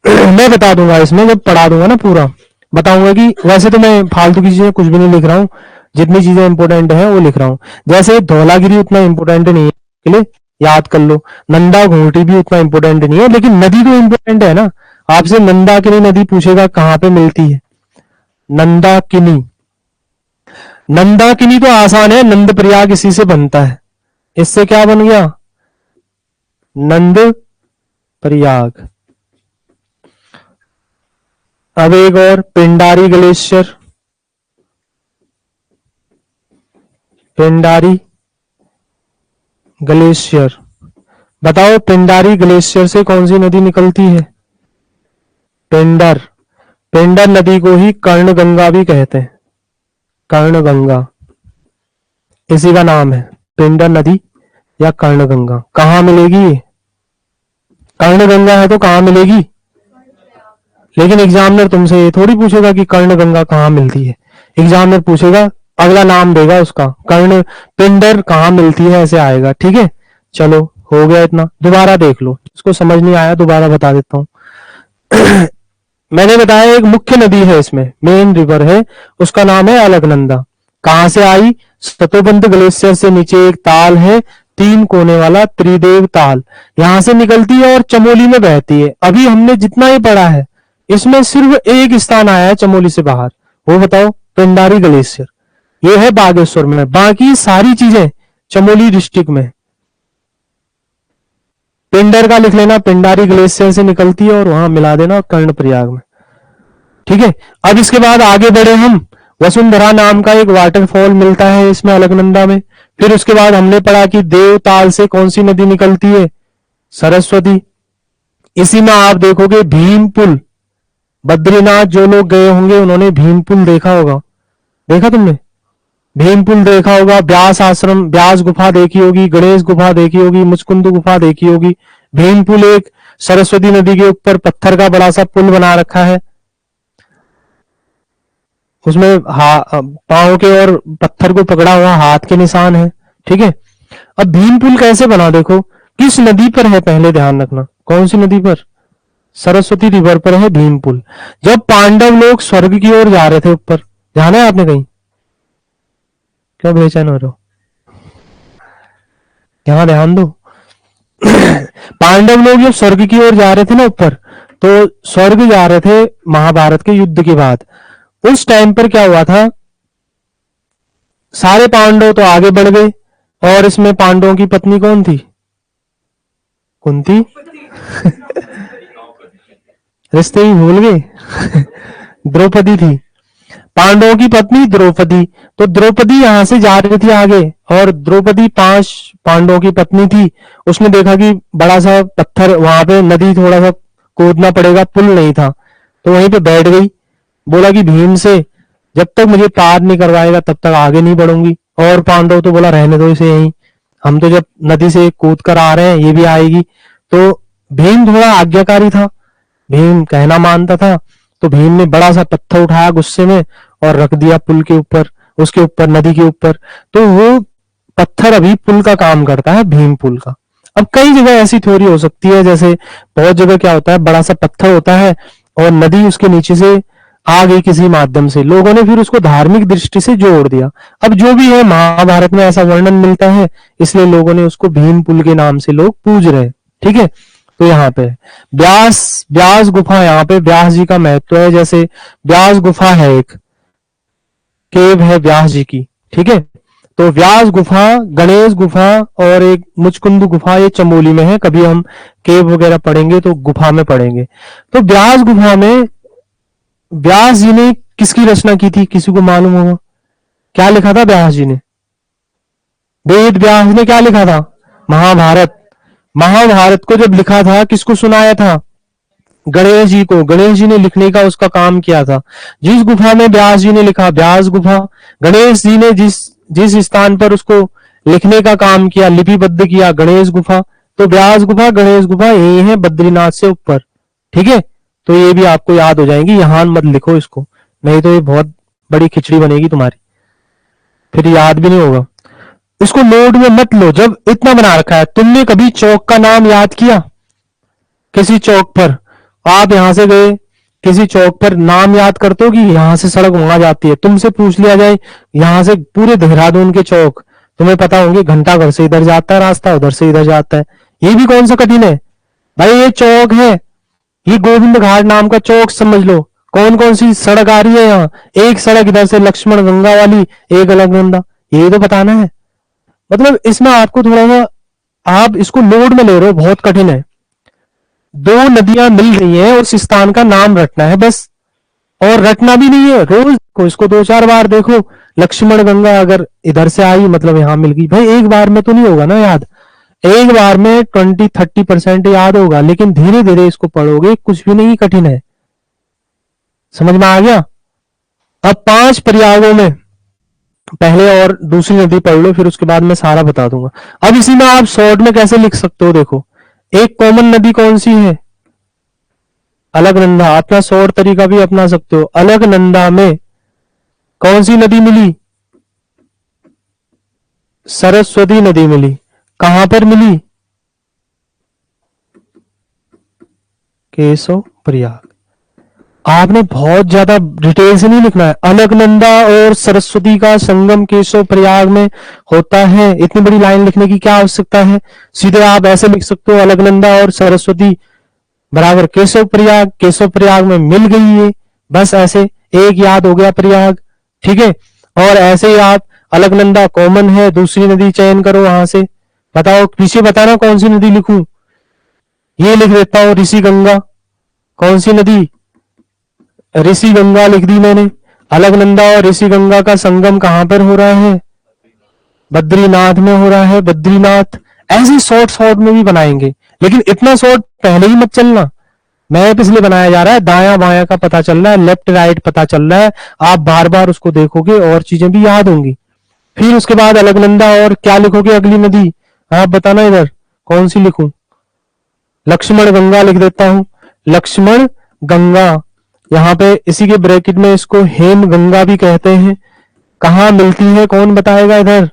Speaker 1: मैं बता दूंगा इसमें, जब पढ़ा दूंगा ना पूरा, बताऊंगा कि वैसे तो मैं फालतू की चीजें कुछ भी नहीं लिख रहा हूँ, जितनी चीजें इंपोर्टेंट है वो लिख रहा हूँ। जैसे धौलागिरी उतना इंपोर्टेंट नहीं है के लिए, याद कर लो। नंदा घोटी भी उतना इंपोर्टेंट नहीं है, लेकिन नदी तो इंपोर्टेंट है ना। आपसे नंदाकिनी नदी पूछेगा कहाँ पे मिलती है, नंदाकिनी। नंदाकिनी तो आसान है, नंद प्रयाग इसी से बनता है। इससे क्या बन गया, नंद प्रयाग। अब एक और, पिंडारी ग्लेशियर। पिंडारी ग्लेशियर, बताओ पिंडारी ग्लेशियर से कौन सी नदी निकलती है, पिंडर। पिंडर नदी को ही कर्ण गंगा भी कहते हैं, कर्ण गंगा इसी का नाम है, पिंडर नदी या कर्ण गंगा। कहां मिलेगी ये, कर्ण गंगा है तो कहां मिलेगी। लेकिन एग्जामिनर तुमसे ये थोड़ी पूछेगा कि कर्ण गंगा कहाँ मिलती है, एग्जामिनर पूछेगा, अगला नाम देगा उसका, कर्ण पिंडर कहाँ मिलती है ऐसे आएगा। ठीक है, चलो हो गया इतना, दोबारा देख लो, इसको समझ नहीं आया दोबारा बता देता हूँ। मैंने बताया एक मुख्य नदी है इसमें, मेन रिवर है, उसका नाम है अलकनंदा। कहां से आई, सतोबंध ग्लेशियर से नीचे एक ताल है, 3 कोने वाला त्रिदेव ताल, यहां से निकलती है और चमोली में बहती है। अभी हमने जितना ही पढ़ा है इसमें सिर्फ एक स्थान आया है चमोली से बाहर, वो बताओ, पिंडारी ग्लेशियर। ये है बागेश्वर में, बाकी सारी चीजें चमोली डिस्ट्रिक्ट में। पिंडर का लिख लेना, पिंडारी ग्लेशियर से निकलती है और वहां मिला देना कर्णप्रयाग में। ठीक है, अब इसके बाद आगे बढ़े हम, वसुंधरा नाम का एक वाटरफॉल मिलता है इसमें अलकनंदा में। फिर उसके बाद हमने पढ़ा कि देवताल से कौन सी नदी निकलती है, सरस्वती। इसी में आप देखोगे भीम पुल, बद्रीनाथ जो लोग गए होंगे उन्होंने भीम पुल देखा होगा, देखा तुमने, भीम पुल देखा होगा, व्यास आश्रम, व्यास गुफा देखी होगी, गणेश गुफा देखी होगी, मुचकुंद गुफा देखी होगी। भीम पुल एक सरस्वती नदी के ऊपर पत्थर का बड़ा सा पुल बना रखा है, उसमें पांव के और पत्थर को पकड़ा हुआ हाथ के निशान है। ठीक है, अब भीम पुल कैसे बना देखो, किस नदी पर है पहले ध्यान रखना, कौन सी नदी पर, सरस्वती रिवर पर है भीम पुल। जब पांडव लोग स्वर्ग की ओर जा रहे थे ऊपर, जाना है आपने कहीं, क्यों बेचैन हो रहे हो, यहाँ ध्यान दो। पांडव लोग जब स्वर्ग की ओर जा रहे थे ना ऊपर, तो स्वर्ग जा रहे थे महाभारत के युद्ध के बाद। उस टाइम पर क्या हुआ था, सारे पांडव तो आगे बढ़ गए, और इसमें पांडवों की पत्नी कौन थी, कुंती। रिश्ते ही भूल गए। द्रौपदी थी, पांडवों की पत्नी द्रौपदी। तो द्रौपदी यहां से जा रही थी आगे, और द्रौपदी 5 पांडवों की पत्नी थी। उसने देखा कि बड़ा सा पत्थर वहां पे, नदी थोड़ा सा कूदना पड़ेगा, पुल नहीं था, तो वहीं पे बैठ गई। बोला कि भीम से जब तक मुझे पार नहीं करवाएगा तब तक आगे नहीं बढ़ूंगी। और पांडव तो बोला रहने दो इसे यहीं, हम तो जब नदी से कूद कर आ रहे हैं ये भी आएगी। तो भीम थोड़ा आज्ञाकारी था, भीम कहना मानता था। तो भीम ने बड़ा सा पत्थर उठाया गुस्से में और रख दिया पुल के ऊपर, उसके ऊपर, नदी के ऊपर। तो वो पत्थर अभी पुल का काम करता है, भीम पुल का। अब कई जगह ऐसी थ्योरी हो सकती है, जैसे बहुत जगह क्या होता है, बड़ा सा पत्थर होता है और नदी उसके नीचे से आ गई किसी माध्यम से, लोगों ने फिर उसको धार्मिक दृष्टि से जोड़ दिया। अब जो भी है, महाभारत में ऐसा वर्णन मिलता है, इसलिए लोगों ने उसको भीम पुल के नाम से लोग पूज रहे हैं। ठीक है, तो यहाँ पे व्यास व्यास गुफा, यहाँ पे व्यास जी का महत्व है। जैसे व्यास गुफा है, एक केव है व्यास जी की। ठीक है, तो व्यास गुफा, गणेश गुफा और एक मुचकुंद गुफा, ये चमोली में है। कभी हम केव वगैरह पढ़ेंगे तो गुफा में पढ़ेंगे। तो व्यास गुफा में व्यास जी ने किसकी रचना की थी, किसी को मालूम होगा? क्या लिखा था व्यास जी ने? वेद व्यास ने क्या लिखा था? महाभारत। महाभारत को जब लिखा था, किसको सुनाया था? गणेश जी को। गणेश जी ने लिखने का उसका काम किया था। जिस गुफा में व्यास जी ने लिखा, व्यास गुफा, गणेश जी ने जिस जिस स्थान पर उसको लिखने का काम किया, लिपिबद्ध किया, गणेश गुफा। तो व्यास गुफा, गणेश गुफा यही है बद्रीनाथ से ऊपर। ठीक है, तो ये भी आपको याद हो जाएंगी। यहां मत लिखो इसको, नहीं तो ये बहुत बड़ी खिचड़ी बनेगी तुम्हारी, फिर याद भी नहीं होगा। इसको नोट में मत लो। जब इतना बना रखा है, तुमने कभी चौक का नाम याद किया? किसी चौक पर आप यहां से गए, किसी चौक पर नाम याद करते हो कि यहां से सड़क वहां जाती है। तुमसे पूछ लिया जाए यहां से पूरे देहरादून के चौक, तुम्हें पता होंगे घंटाघर से इधर जाता है रास्ता, उधर से इधर जाता है। ये भी कौन सा कठिन है भाई, ये चौक है। ये गोविंद घाट नाम का चौक समझ लो। कौन कौन सी सड़क आ रही है यहाँ? एक सड़क इधर से लक्ष्मण गंगा वाली, एक अलकनंदा, ये तो बताना है। मतलब इसमें आपको थोड़ा सा, आप इसको लोड में ले रहे हो, बहुत कठिन है। दो नदियां मिल रही हैं, उस स्थान का नाम रटना है बस, और रटना भी नहीं है, रोज को इसको 2-4 बार देखो। लक्ष्मण गंगा अगर इधर से आई मतलब यहां मिल गई। भाई एक बार में तो नहीं होगा ना याद, एक बार में 20-30% याद होगा, लेकिन धीरे धीरे इसको पढ़ोगे, कुछ भी नहीं कठिन है। समझ में आ गया? अब 5 प्रयागों में पहले और दूसरी नदी पढ़ लो, फिर उसके बाद मैं सारा बता दूंगा। अब इसी में आप शॉर्ट में कैसे लिख सकते हो, देखो एक कॉमन नदी कौन सी है? अलकनंदा। अपना शॉर्ट तरीका भी अपना सकते हो। अलकनंदा में कौन सी नदी मिली? सरस्वती नदी मिली। कहां पर मिली? केशव प्रयाग। आपने बहुत ज्यादा डिटेल से नहीं लिखना है। अलकनंदा और सरस्वती का संगम केशव प्रयाग में होता है। इतनी बड़ी लाइन लिखने की क्या आवश्यकता है? सीधे आप ऐसे लिख सकते हो, अलकनंदा और सरस्वती बराबर केशव प्रयाग। केशव प्रयाग में मिल गई ये, बस ऐसे एक याद हो गया प्रयाग। ठीक है, और ऐसे ही आप अलकनंदा कॉमन है, दूसरी नदी चयन करो वहां से। बताओ, पीछे बताना कौन सी नदी लिखूं। ये लिख देता हूं ऋषि गंगा। कौन सी नदी? ऋषि गंगा लिख दी मैंने। अलकनंदा और ऋषि गंगा का संगम कहां पर हो रहा है? बद्रीनाथ में हो रहा है, बद्रीनाथ। ऐसे शॉर्ट शॉर्ट में भी बनाएंगे, लेकिन इतना शॉर्ट पहले ही मत चलना। मैप इसलिए बनाया जा रहा है, दायां बायां का पता चल रहा है, लेफ्ट राइट पता चल रहा है। आप बार बार उसको देखोगे और चीजें भी याद होंगी। फिर उसके बाद अलकनंदा और क्या लिखोगे अगली नदी? आप बताना इधर कौन सी लिखूं। लक्ष्मण गंगा लिख देता हूं। लक्ष्मण गंगा, यहाँ पे इसी के ब्रैकेट में इसको हेम गंगा भी कहते हैं। कहाँ मिलती है, कौन बताएगा इधर?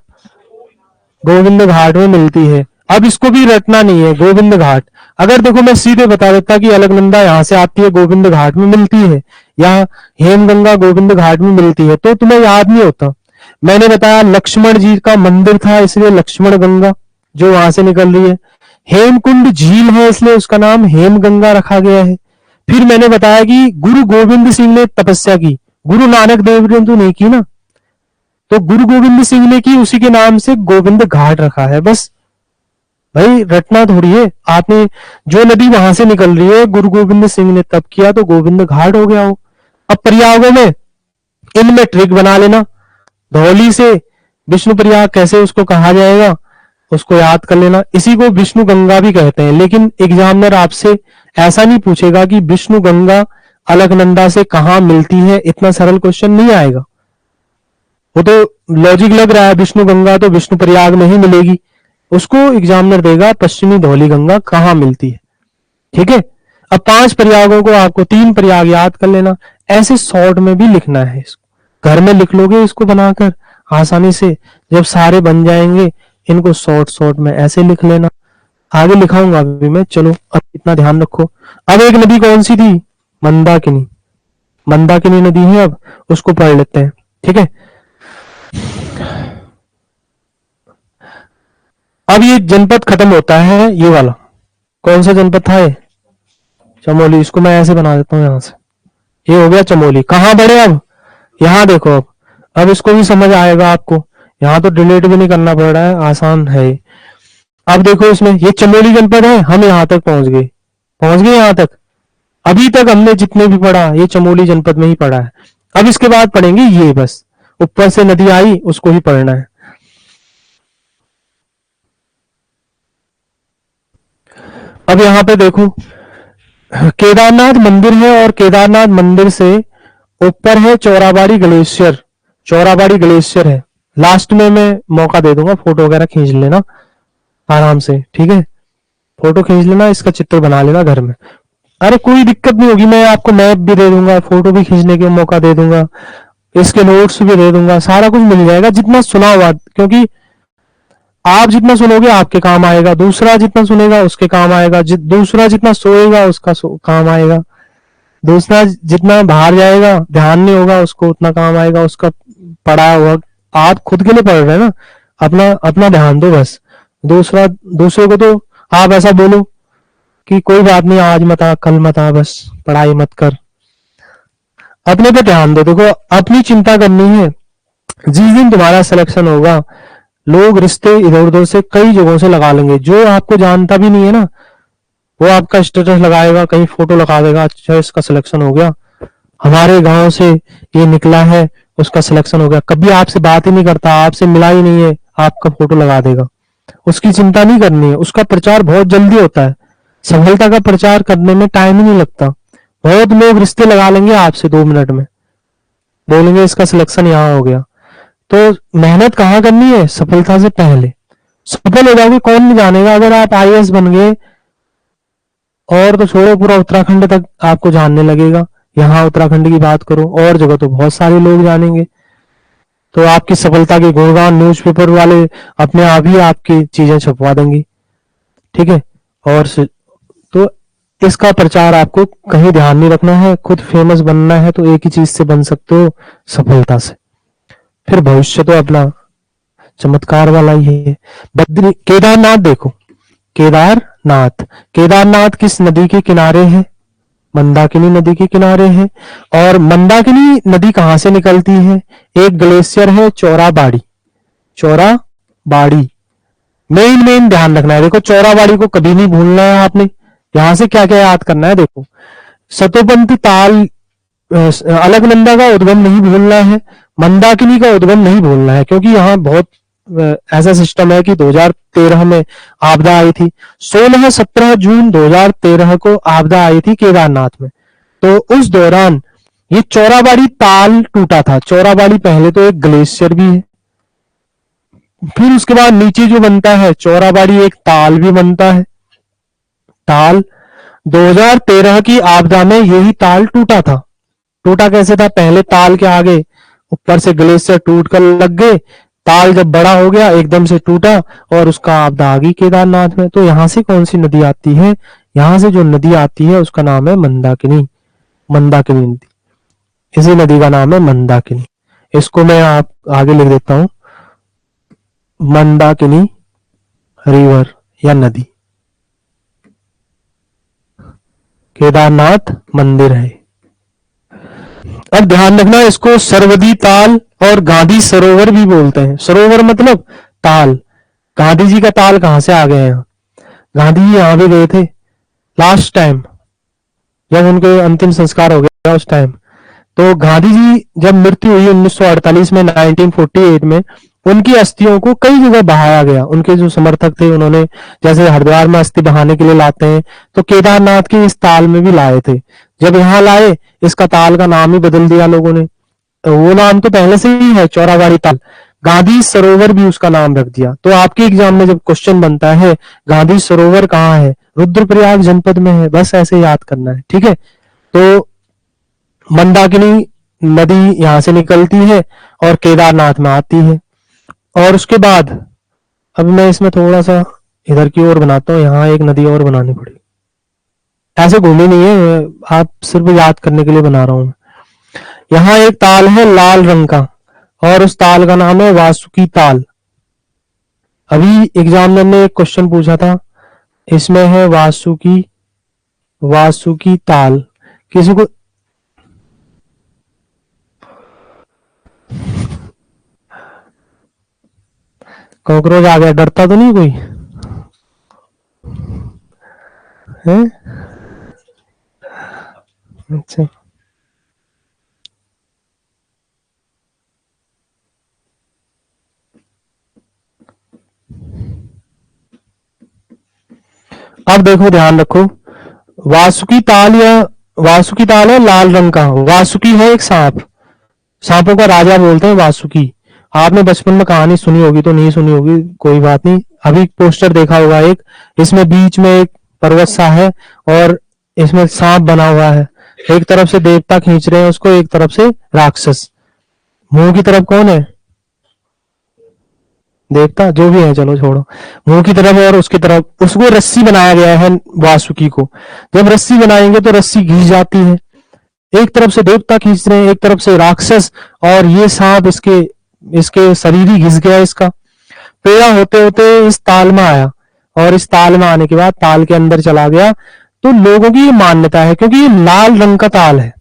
Speaker 1: गोविंद घाट में मिलती है। अब इसको भी रटना नहीं है, गोविंद घाट। अगर देखो मैं सीधे बता देता कि अलकनंदा यहां से आती है, गोविंद घाट में मिलती है, या हेमगंगा गोविंद घाट में मिलती है, तो तुम्हें याद नहीं होता। मैंने बताया लक्ष्मण जी का मंदिर था, इसलिए लक्ष्मण गंगा जो वहां से निकल रही है। हेमकुंड झील है, इसलिए उसका नाम हेमगंगा रखा गया है। फिर मैंने बताया कि गुरु गोविंद सिंह ने तपस्या की, गुरु नानक देव ने तो नहीं की ना, तो गुरु गोविंद सिंह ने की, उसी के नाम से गोविंद घाट रखा है। बस भाई रटना थोड़ी है। आपने जो नदी वहां से निकल रही है, गुरु गोविंद सिंह ने तप किया तो गोविंद घाट हो गया हो। अब प्रयागों में इनमें ट्रिक बना लेना। धौली से विष्णु प्रयाग कैसे उसको कहा जाएगा, उसको याद कर लेना। इसी को विष्णु गंगा भी कहते हैं, लेकिन एग्जामिनर आपसे ऐसा नहीं पूछेगा कि विष्णु गंगा अलकनंदा से कहां मिलती है, इतना सरल क्वेश्चन नहीं आएगा। वो तो लॉजिक लग रहा है, विष्णु गंगा तो विष्णु प्रयाग में ही मिलेगी, उसको एग्जामिनर देगा पश्चिमी धौली गंगा कहां मिलती है। ठीक है, अब 5 प्रयागों को आपको 3 प्रयाग याद कर लेना। ऐसे शॉर्ट में भी लिखना है, इसको घर में लिख लोगे इसको बनाकर आसानी से। जब सारे बन जाएंगे, इनको शॉर्ट शॉर्ट में ऐसे लिख लेना। आगे लिखाऊंगा अभी मैं, चलो अब इतना ध्यान रखो। अब एक नदी कौन सी थी? मंदाकिनी, मंदाकिनी नदी है, अब उसको पढ़ लेते हैं, ठीक है। अब ये जनपद खत्म होता है, ये वाला कौन सा जनपद था ये? चमोली। इसको मैं ऐसे बना देता हूँ, यहां से ये हो गया चमोली। कहां बढ़े अब? यहां देखो, अब इसको भी समझ आएगा आपको, यहाँ तो डिलीट भी नहीं करना पड़ रहा है, आसान है। अब देखो इसमें ये चमोली जनपद है, हम यहाँ तक पहुंच गए यहाँ तक। अभी तक हमने जितने भी पढ़ा ये चमोली जनपद में ही पढ़ा है। अब इसके बाद पढ़ेंगे ये, बस ऊपर से नदी आई उसको ही पढ़ना है। अब यहाँ पे देखो केदारनाथ मंदिर है, और केदारनाथ मंदिर से ऊपर है चौराबाड़ी ग्लेशियर। चौराबाड़ी ग्लेशियर है। लास्ट में मैं मौका दे दूंगा, फोटो वगैरह खींच लेना आराम से, ठीक है। फोटो खींच लेना, इसका चित्र बना लेना घर में। अरे कोई दिक्कत नहीं होगी, मैं आपको मैप भी दे दूंगा, फोटो भी खींचने के मौका दे दूंगा, इसके नोट्स भी दे दूंगा, सारा कुछ मिल जाएगा जितना सुना हुआ, क्योंकि आप जितना सुनोगे आपके काम आएगा, दूसरा जितना सुनेगा उसके काम आएगा, दूसरा जितना सोएगा उसका काम आएगा, दूसरा जितना बाहर जाएगा ध्यान नहीं होगा उसको उतना काम आएगा, उसका पढ़ा हुआ। आप खुद के लिए पढ़ रहे हैं ना, अपना अपना ध्यान दो बस। दूसरा दूसरे को तो आप ऐसा बोलो कि कोई बात नहीं, आज मत आ, कल मत आ, बस पढ़ाई मत कर, अपने पे ध्यान दो। देखो अपनी चिंता करनी है। जिस दिन तुम्हारा सिलेक्शन होगा, लोग रिश्ते इधर उधर से कई जगहों से लगा लेंगे, जो आपको जानता भी नहीं है ना, वो आपका स्टेटस लगाएगा, कहीं फोटो लगा देगा, अच्छा इसका सिलेक्शन हो गया, हमारे गांव से ये निकला है, उसका सिलेक्शन हो गया। कभी आपसे बात ही नहीं करता, आपसे मिला ही नहीं है, आपका फोटो लगा देगा। उसकी चिंता नहीं करनी है, उसका प्रचार बहुत जल्दी होता है। सफलता का प्रचार करने में टाइम ही नहीं लगता। बहुत लोग रिश्ते लगा लेंगे आपसे 2 मिनट में, बोलेंगे इसका सिलेक्शन यहाँ हो गया। तो मेहनत कहाँ करनी है? सफलता से पहले। सफल हो जाओगे, कौन नहीं जानेगा। अगर आप आईएएस बन गए, और तो छोड़ो, पूरा उत्तराखंड तक आपको जानने लगेगा। यहाँ उत्तराखंड की बात करो, और जगह तो बहुत सारे लोग जानेंगे। तो आपकी सफलता के गुणगान न्यूज़पेपर वाले अपने आप ही आपकी चीजें छपवा देंगी, ठीक है। और तो इसका प्रचार आपको कहीं ध्यान नहीं रखना है। खुद फेमस बनना है तो एक ही चीज से बन सकते हो, सफलता से। फिर भविष्य तो अपना चमत्कार वाला ही है। बद्री केदारनाथ देखो, केदारनाथ, केदारनाथ किस नदी के किनारे है? मंदाकिनी नदी के किनारे है। और मंदाकिनी नदी कहां से निकलती है? एक ग्लेशियर है चौराबाड़ी, चौराबाड़ी मेन ध्यान रखना है। देखो चौराबाड़ी को कभी नहीं भूलना है आपने। यहां से क्या क्या याद करना है? देखो सतोपंथ ताल, अलकनंदा का उद्गम नहीं भूलना है, मंदाकिनी का उद्गम नहीं भूलना है, क्योंकि यहाँ बहुत ऐसा सिस्टम है कि 2013 में आपदा आई थी। 16-17 जून 2013 को आपदा आई थी केदारनाथ में। तो उस दौरान ये चौराबाड़ी ताल टूटा था। चौराबाड़ी पहले तो एक ग्लेशियर भी है, फिर उसके बाद नीचे जो बनता है चौराबाड़ी एक ताल भी बनता है। ताल 2013 की आपदा में यही ताल टूटा था। टूटा कैसे था? पहले ताल के आगे ऊपर से ग्लेशियर टूट कर लग गए, ताल जब बड़ा हो गया एकदम से टूटा, और उसका आपदा आ गई केदारनाथ में। तो यहां से कौन सी नदी आती है? यहां से जो नदी आती है उसका नाम है मंदाकिनी, मंदाकिनी नदी। इसी नदी का नाम है मंदाकिनी। इसको मैं आप आगे लिख देता हूं, मंदाकिनी रिवर या नदी। केदारनाथ मंदिर है। अब ध्यान रखना, इसको सरवदी ताल और गांधी सरोवर भी बोलते हैं। सरोवर मतलब ताल। गांधी जी का ताल कहां से आ गए हैं? गांधी जी यहां भी गए थे लास्ट टाइम, जब उनके अंतिम संस्कार हो गया उस टाइम। तो गांधी जी जब मृत्यु हुई 1948 में, 1948 में, उनकी अस्थियों को कई जगह बहाया गया। उनके जो समर्थक थे उन्होंने, जैसे हरिद्वार में अस्थि बहाने के लिए लाते हैं, तो केदारनाथ के इस ताल में भी लाए थे। जब यहाँ लाए, इसका ताल का नाम ही बदल दिया लोगों ने। वो नाम तो पहले से ही है चौराबाड़ी ताल, गांधी सरोवर भी उसका नाम रख दिया। तो आपके एग्जाम में जब क्वेश्चन बनता है गांधी सरोवर कहाँ है, रुद्रप्रयाग जनपद में है, बस ऐसे याद करना है, ठीक है। तो मंदाकिनी नदी यहां से निकलती है और केदारनाथ में आती है। और उसके बाद अब मैं इसमें थोड़ा सा इधर की ओर बनाता हूँ, यहाँ एक नदी और बनानी पड़ेगी। ऐसे घूमी नहीं है, आप सिर्फ याद करने के लिए बना रहा हूं। यहाँ एक ताल है लाल रंग का और उस ताल का नाम है वासुकी ताल। अभी एग्जामिनर ने एक क्वेश्चन पूछा था, इसमें है वासुकी, वासुकी ताल। किसी को कॉकरोच आ गया, डरता तो नहीं कोई है? अच्छा, अब देखो ध्यान रखो, वासुकी ताल या वासुकी ताल है लाल रंग का, वासुकी है एक सांप, सांपों का राजा बोलते हैं वासुकी। आपने बचपन में कहानी सुनी होगी तो नहीं सुनी होगी, कोई बात नहीं। अभी पोस्टर देखा होगा एक, इसमें बीच में एक पर्वत सा है और इसमें सांप बना हुआ है, एक तरफ से देवता खींच रहे हैं उसको, एक तरफ से राक्षस। मुंह की तरफ कौन है? देवता, जो भी है चलो छोड़ो। मुंह की तरफ और उसकी तरफ उसको रस्सी बनाया गया है वासुकी को। जब रस्सी बनाएंगे तो रस्सी घिस जाती है, एक तरफ से देवता खींच रहे हैं, एक तरफ से राक्षस, और ये सांप इसके इसके शरीर ही घिस गया इसका। पेड़ा होते होते इस ताल में आया और इस ताल में आने के बाद ताल के अंदर चला गया। तो लोगों की ये मान्यता है, क्योंकि ये लाल रंग का ताल है।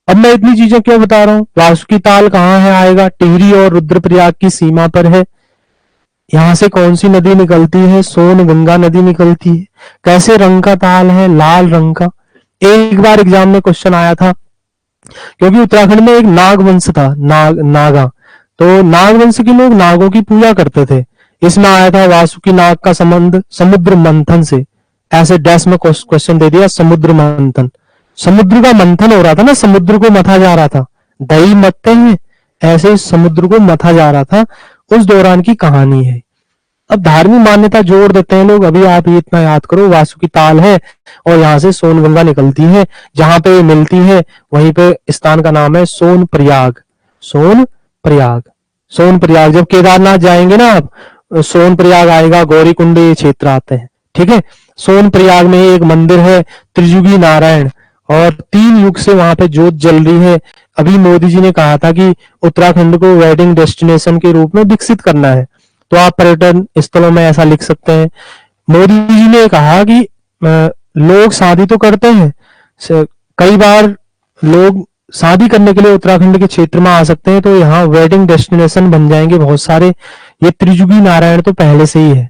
Speaker 1: अब मैं इतनी चीजें क्यों बता रहा हूँ? वासुकी ताल कहाँ है आएगा? टिहरी और रुद्रप्रयाग की सीमा पर है। यहाँ से कौन सी नदी निकलती है? सोन गंगा नदी निकलती है। कैसे रंग का ताल है? लाल रंग का। एक बार एग्जाम में क्वेश्चन आया था, क्योंकि उत्तराखंड में एक नाग वंश था, नागा, तो नाग वंश के लोग नागों की पूजा करते थे। इसमें आया था वासुकी नाग का संबंध समुद्र मंथन से। ऐसे डैश में क्वेश्चन दे दिया, समुद्र मंथन, समुद्र का मंथन हो रहा था ना, समुद्र को मथा जा रहा था, दही मथते हैं ऐसे समुद्र को मथा जा रहा था, उस दौरान की कहानी है। अब धार्मिक मान्यता जोड़ देते हैं लोग। अभी आप ये इतना याद करो, वासुकी ताल है और यहाँ से सोनगंगा निकलती है, जहां पे मिलती है वहीं पे स्थान का नाम है सोन प्रयाग। सोन प्रयाग, सोन प्रयाग। जब केदारनाथ जाएंगे ना आप, सोन प्रयाग आएगा, गौरीकुंड ये क्षेत्र आते हैं, ठीक है। सोन प्रयाग में एक मंदिर है त्रिजुगी नारायण, और 3 युग से वहां पे जोत जल रही है। अभी मोदी जी ने कहा था कि उत्तराखंड को वेडिंग डेस्टिनेशन के रूप में विकसित करना है, तो आप पर्यटन स्थलों में ऐसा लिख सकते हैं। मोदी जी ने कहा कि लोग शादी तो करते हैं, कई बार लोग शादी करने के लिए उत्तराखंड के क्षेत्र में आ सकते हैं, तो यहाँ वेडिंग डेस्टिनेशन बन जाएंगे बहुत सारे। ये त्रिजुगी नारायण तो पहले से ही है,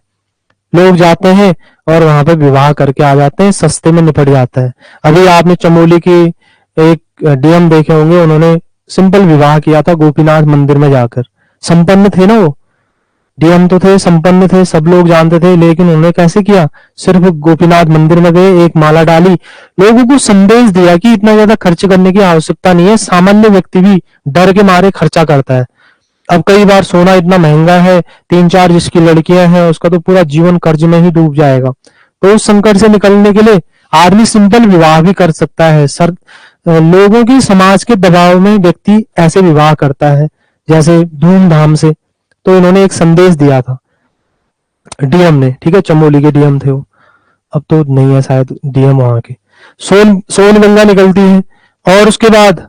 Speaker 1: लोग जाते हैं और वहां पे विवाह करके आ जाते हैं, सस्ते में निपट जाता है। अभी आपने चमोली की एक डीएम देखे होंगे, उन्होंने सिंपल विवाह किया था गोपीनाथ मंदिर में जाकर। संपन्न थे ना वो, डीएम तो थे, संपन्न थे, सब लोग जानते थे, लेकिन उन्होंने कैसे किया? सिर्फ गोपीनाथ मंदिर में गए, एक माला डाली, लोगों को संदेश दिया कि इतना ज्यादा खर्च करने की आवश्यकता नहीं है, सामान्य व्यक्ति भी डर के मारे खर्चा करता है। अब कई बार सोना इतना महंगा है, 3-4 जिसकी लड़कियां हैं उसका तो पूरा जीवन कर्ज में ही डूब जाएगा। तो उस संकट से निकलने के लिए आदमी सिंपल विवाह भी कर सकता है। लोगों की समाज के दबाव में व्यक्ति ऐसे विवाह करता है, जैसे धूमधाम से। तो इन्होंने एक संदेश दिया था डीएम ने, ठीक है, चमोली के डीएम थे वो, अब तो नहीं है शायद डीएम वहां के। सोन गंगा निकलती है, और उसके बाद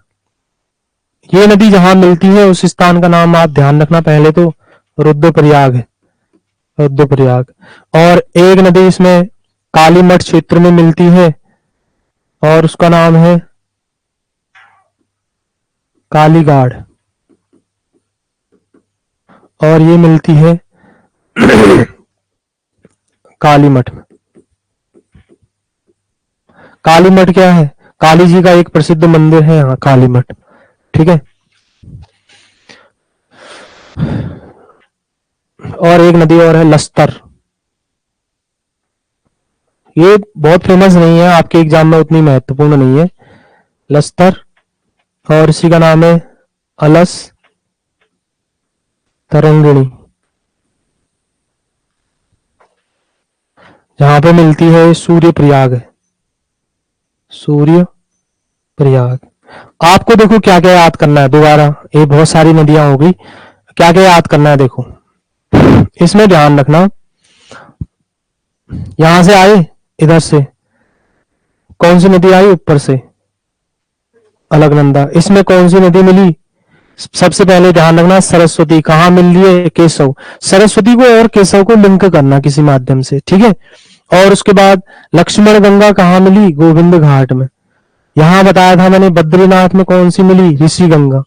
Speaker 1: ये नदी जहां मिलती है उस स्थान का नाम आप ध्यान रखना, पहले तो रुद्रप्रयाग है, रुद्रप्रयाग। और एक नदी इसमें कालीमठ क्षेत्र में मिलती है और उसका नाम है कालीगाड़, और ये मिलती है कालीमठ में। कालीमठ क्या है? काली जी का एक प्रसिद्ध मंदिर है यहाँ कालीमठ, ठीक है। और एक नदी और है लस्तर, ये बहुत फेमस नहीं है, आपके एग्जाम में उतनी महत्वपूर्ण नहीं है, लस्तर। और इसी का नाम है अलस तरंगिणी, जहां पे मिलती है सूर्य प्रयाग है, सूर्य प्रयाग। आपको देखो क्या क्या याद करना है दोबारा, ये बहुत सारी नदियां हो गई, क्या क्या याद करना है देखो, इसमें ध्यान रखना। यहां से आए इधर से, कौन सी नदी आई ऊपर से? अलकनंदा। इसमें कौन सी नदी मिली? सबसे पहले ध्यान रखना, सरस्वती। कहाँ मिल रही है? केशव। सरस्वती को और केशव को लिंक करना किसी माध्यम से, ठीक है। और उसके बाद लक्ष्मण गंगा कहाँ मिली? गोविंद घाट में। यहां बताया था मैंने बद्रीनाथ में कौन सी मिली? ऋषि गंगा।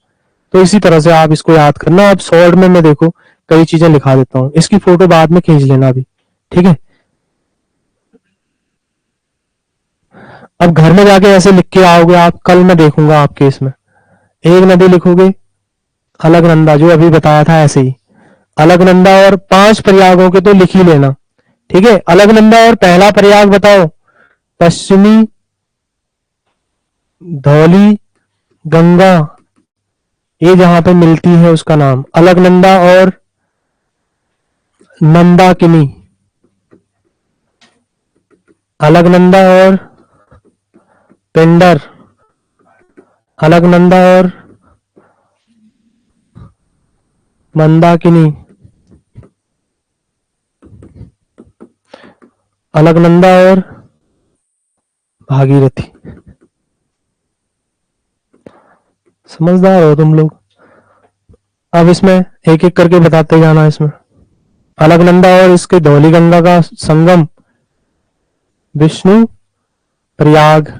Speaker 1: तो इसी तरह से आप इसको याद करना। अब शॉर्ट में मैं देखो कई चीजें लिखा देता हूँ, इसकी फोटो बाद में खींच लेना अभी, ठीक है। अब घर में जाके ऐसे लिख के आओगे आप, कल मैं देखूंगा आपके इसमें। एक नदी लिखोगे अलकनंदा, जो अभी बताया था ऐसे ही अलकनंदा, और 5 प्रयागों के तो लिख ही लेना, ठीक है। अलकनंदा और पहला प्रयाग बताओ। पश्चिमी धौली गंगा, ये जहां पे मिलती है उसका नाम अलकनंदा और नंदाकिनी। अलकनंदा और पिंडर, अलकनंदा और मंदाकिनी, अलकनंदा और भागीरथी। समझदार हो तुम लोग। अब इसमें एक एक करके बताते जाना। इसमें अलकनंदा और इसके धौली गंगा का संगम विष्णु प्रयाग।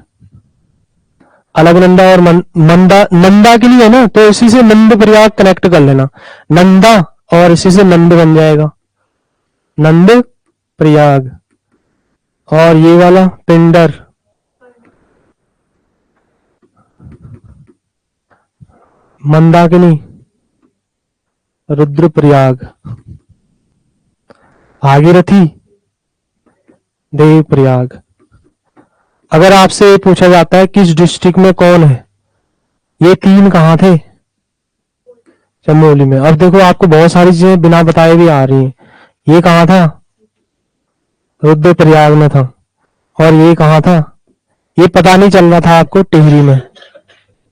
Speaker 1: अलकनंदा और मंदा, नंदा के लिए है ना, तो इसी से नंद प्रयाग कनेक्ट कर लेना। नंदा और इसी से नंद बन जाएगा, नंद प्रयाग। और ये वाला पिंडर, मंदाकिनी, रुद्रप्रयाग। भागीरथी, देवप्रयाग। अगर आपसे पूछा जाता है किस डिस्ट्रिक्ट में कौन है, ये 3 कहाँ थे? चमोली में। अब देखो आपको बहुत सारी चीजें बिना बताए भी आ रही हैं। ये कहाँ था? रुद्रप्रयाग में था। और ये कहाँ था? ये पता नहीं चल रहा था आपको, टिहरी में।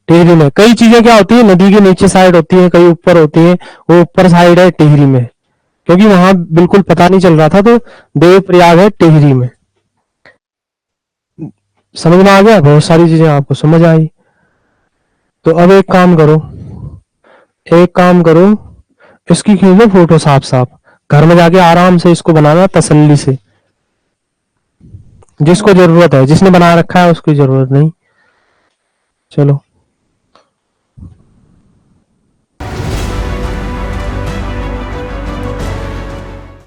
Speaker 1: टिहरी में कई चीजें क्या होती है, नदी के नीचे साइड होती है, कई ऊपर होती है। वो ऊपर साइड है टिहरी में, क्योंकि वहां बिल्कुल पता नहीं चल रहा था, तो देवप्रयाग है टिहरी में। समझ में आ गया? बहुत सारी चीजें आपको समझ आई। तो अब एक काम करो, एक काम करो, इसकी खींच लो फोटो साफ साफ। घर में जाके आराम से इसको बनाना तसल्ली से। जिसको जरूरत है, जिसने बना रखा है उसकी जरूरत नहीं। चलो।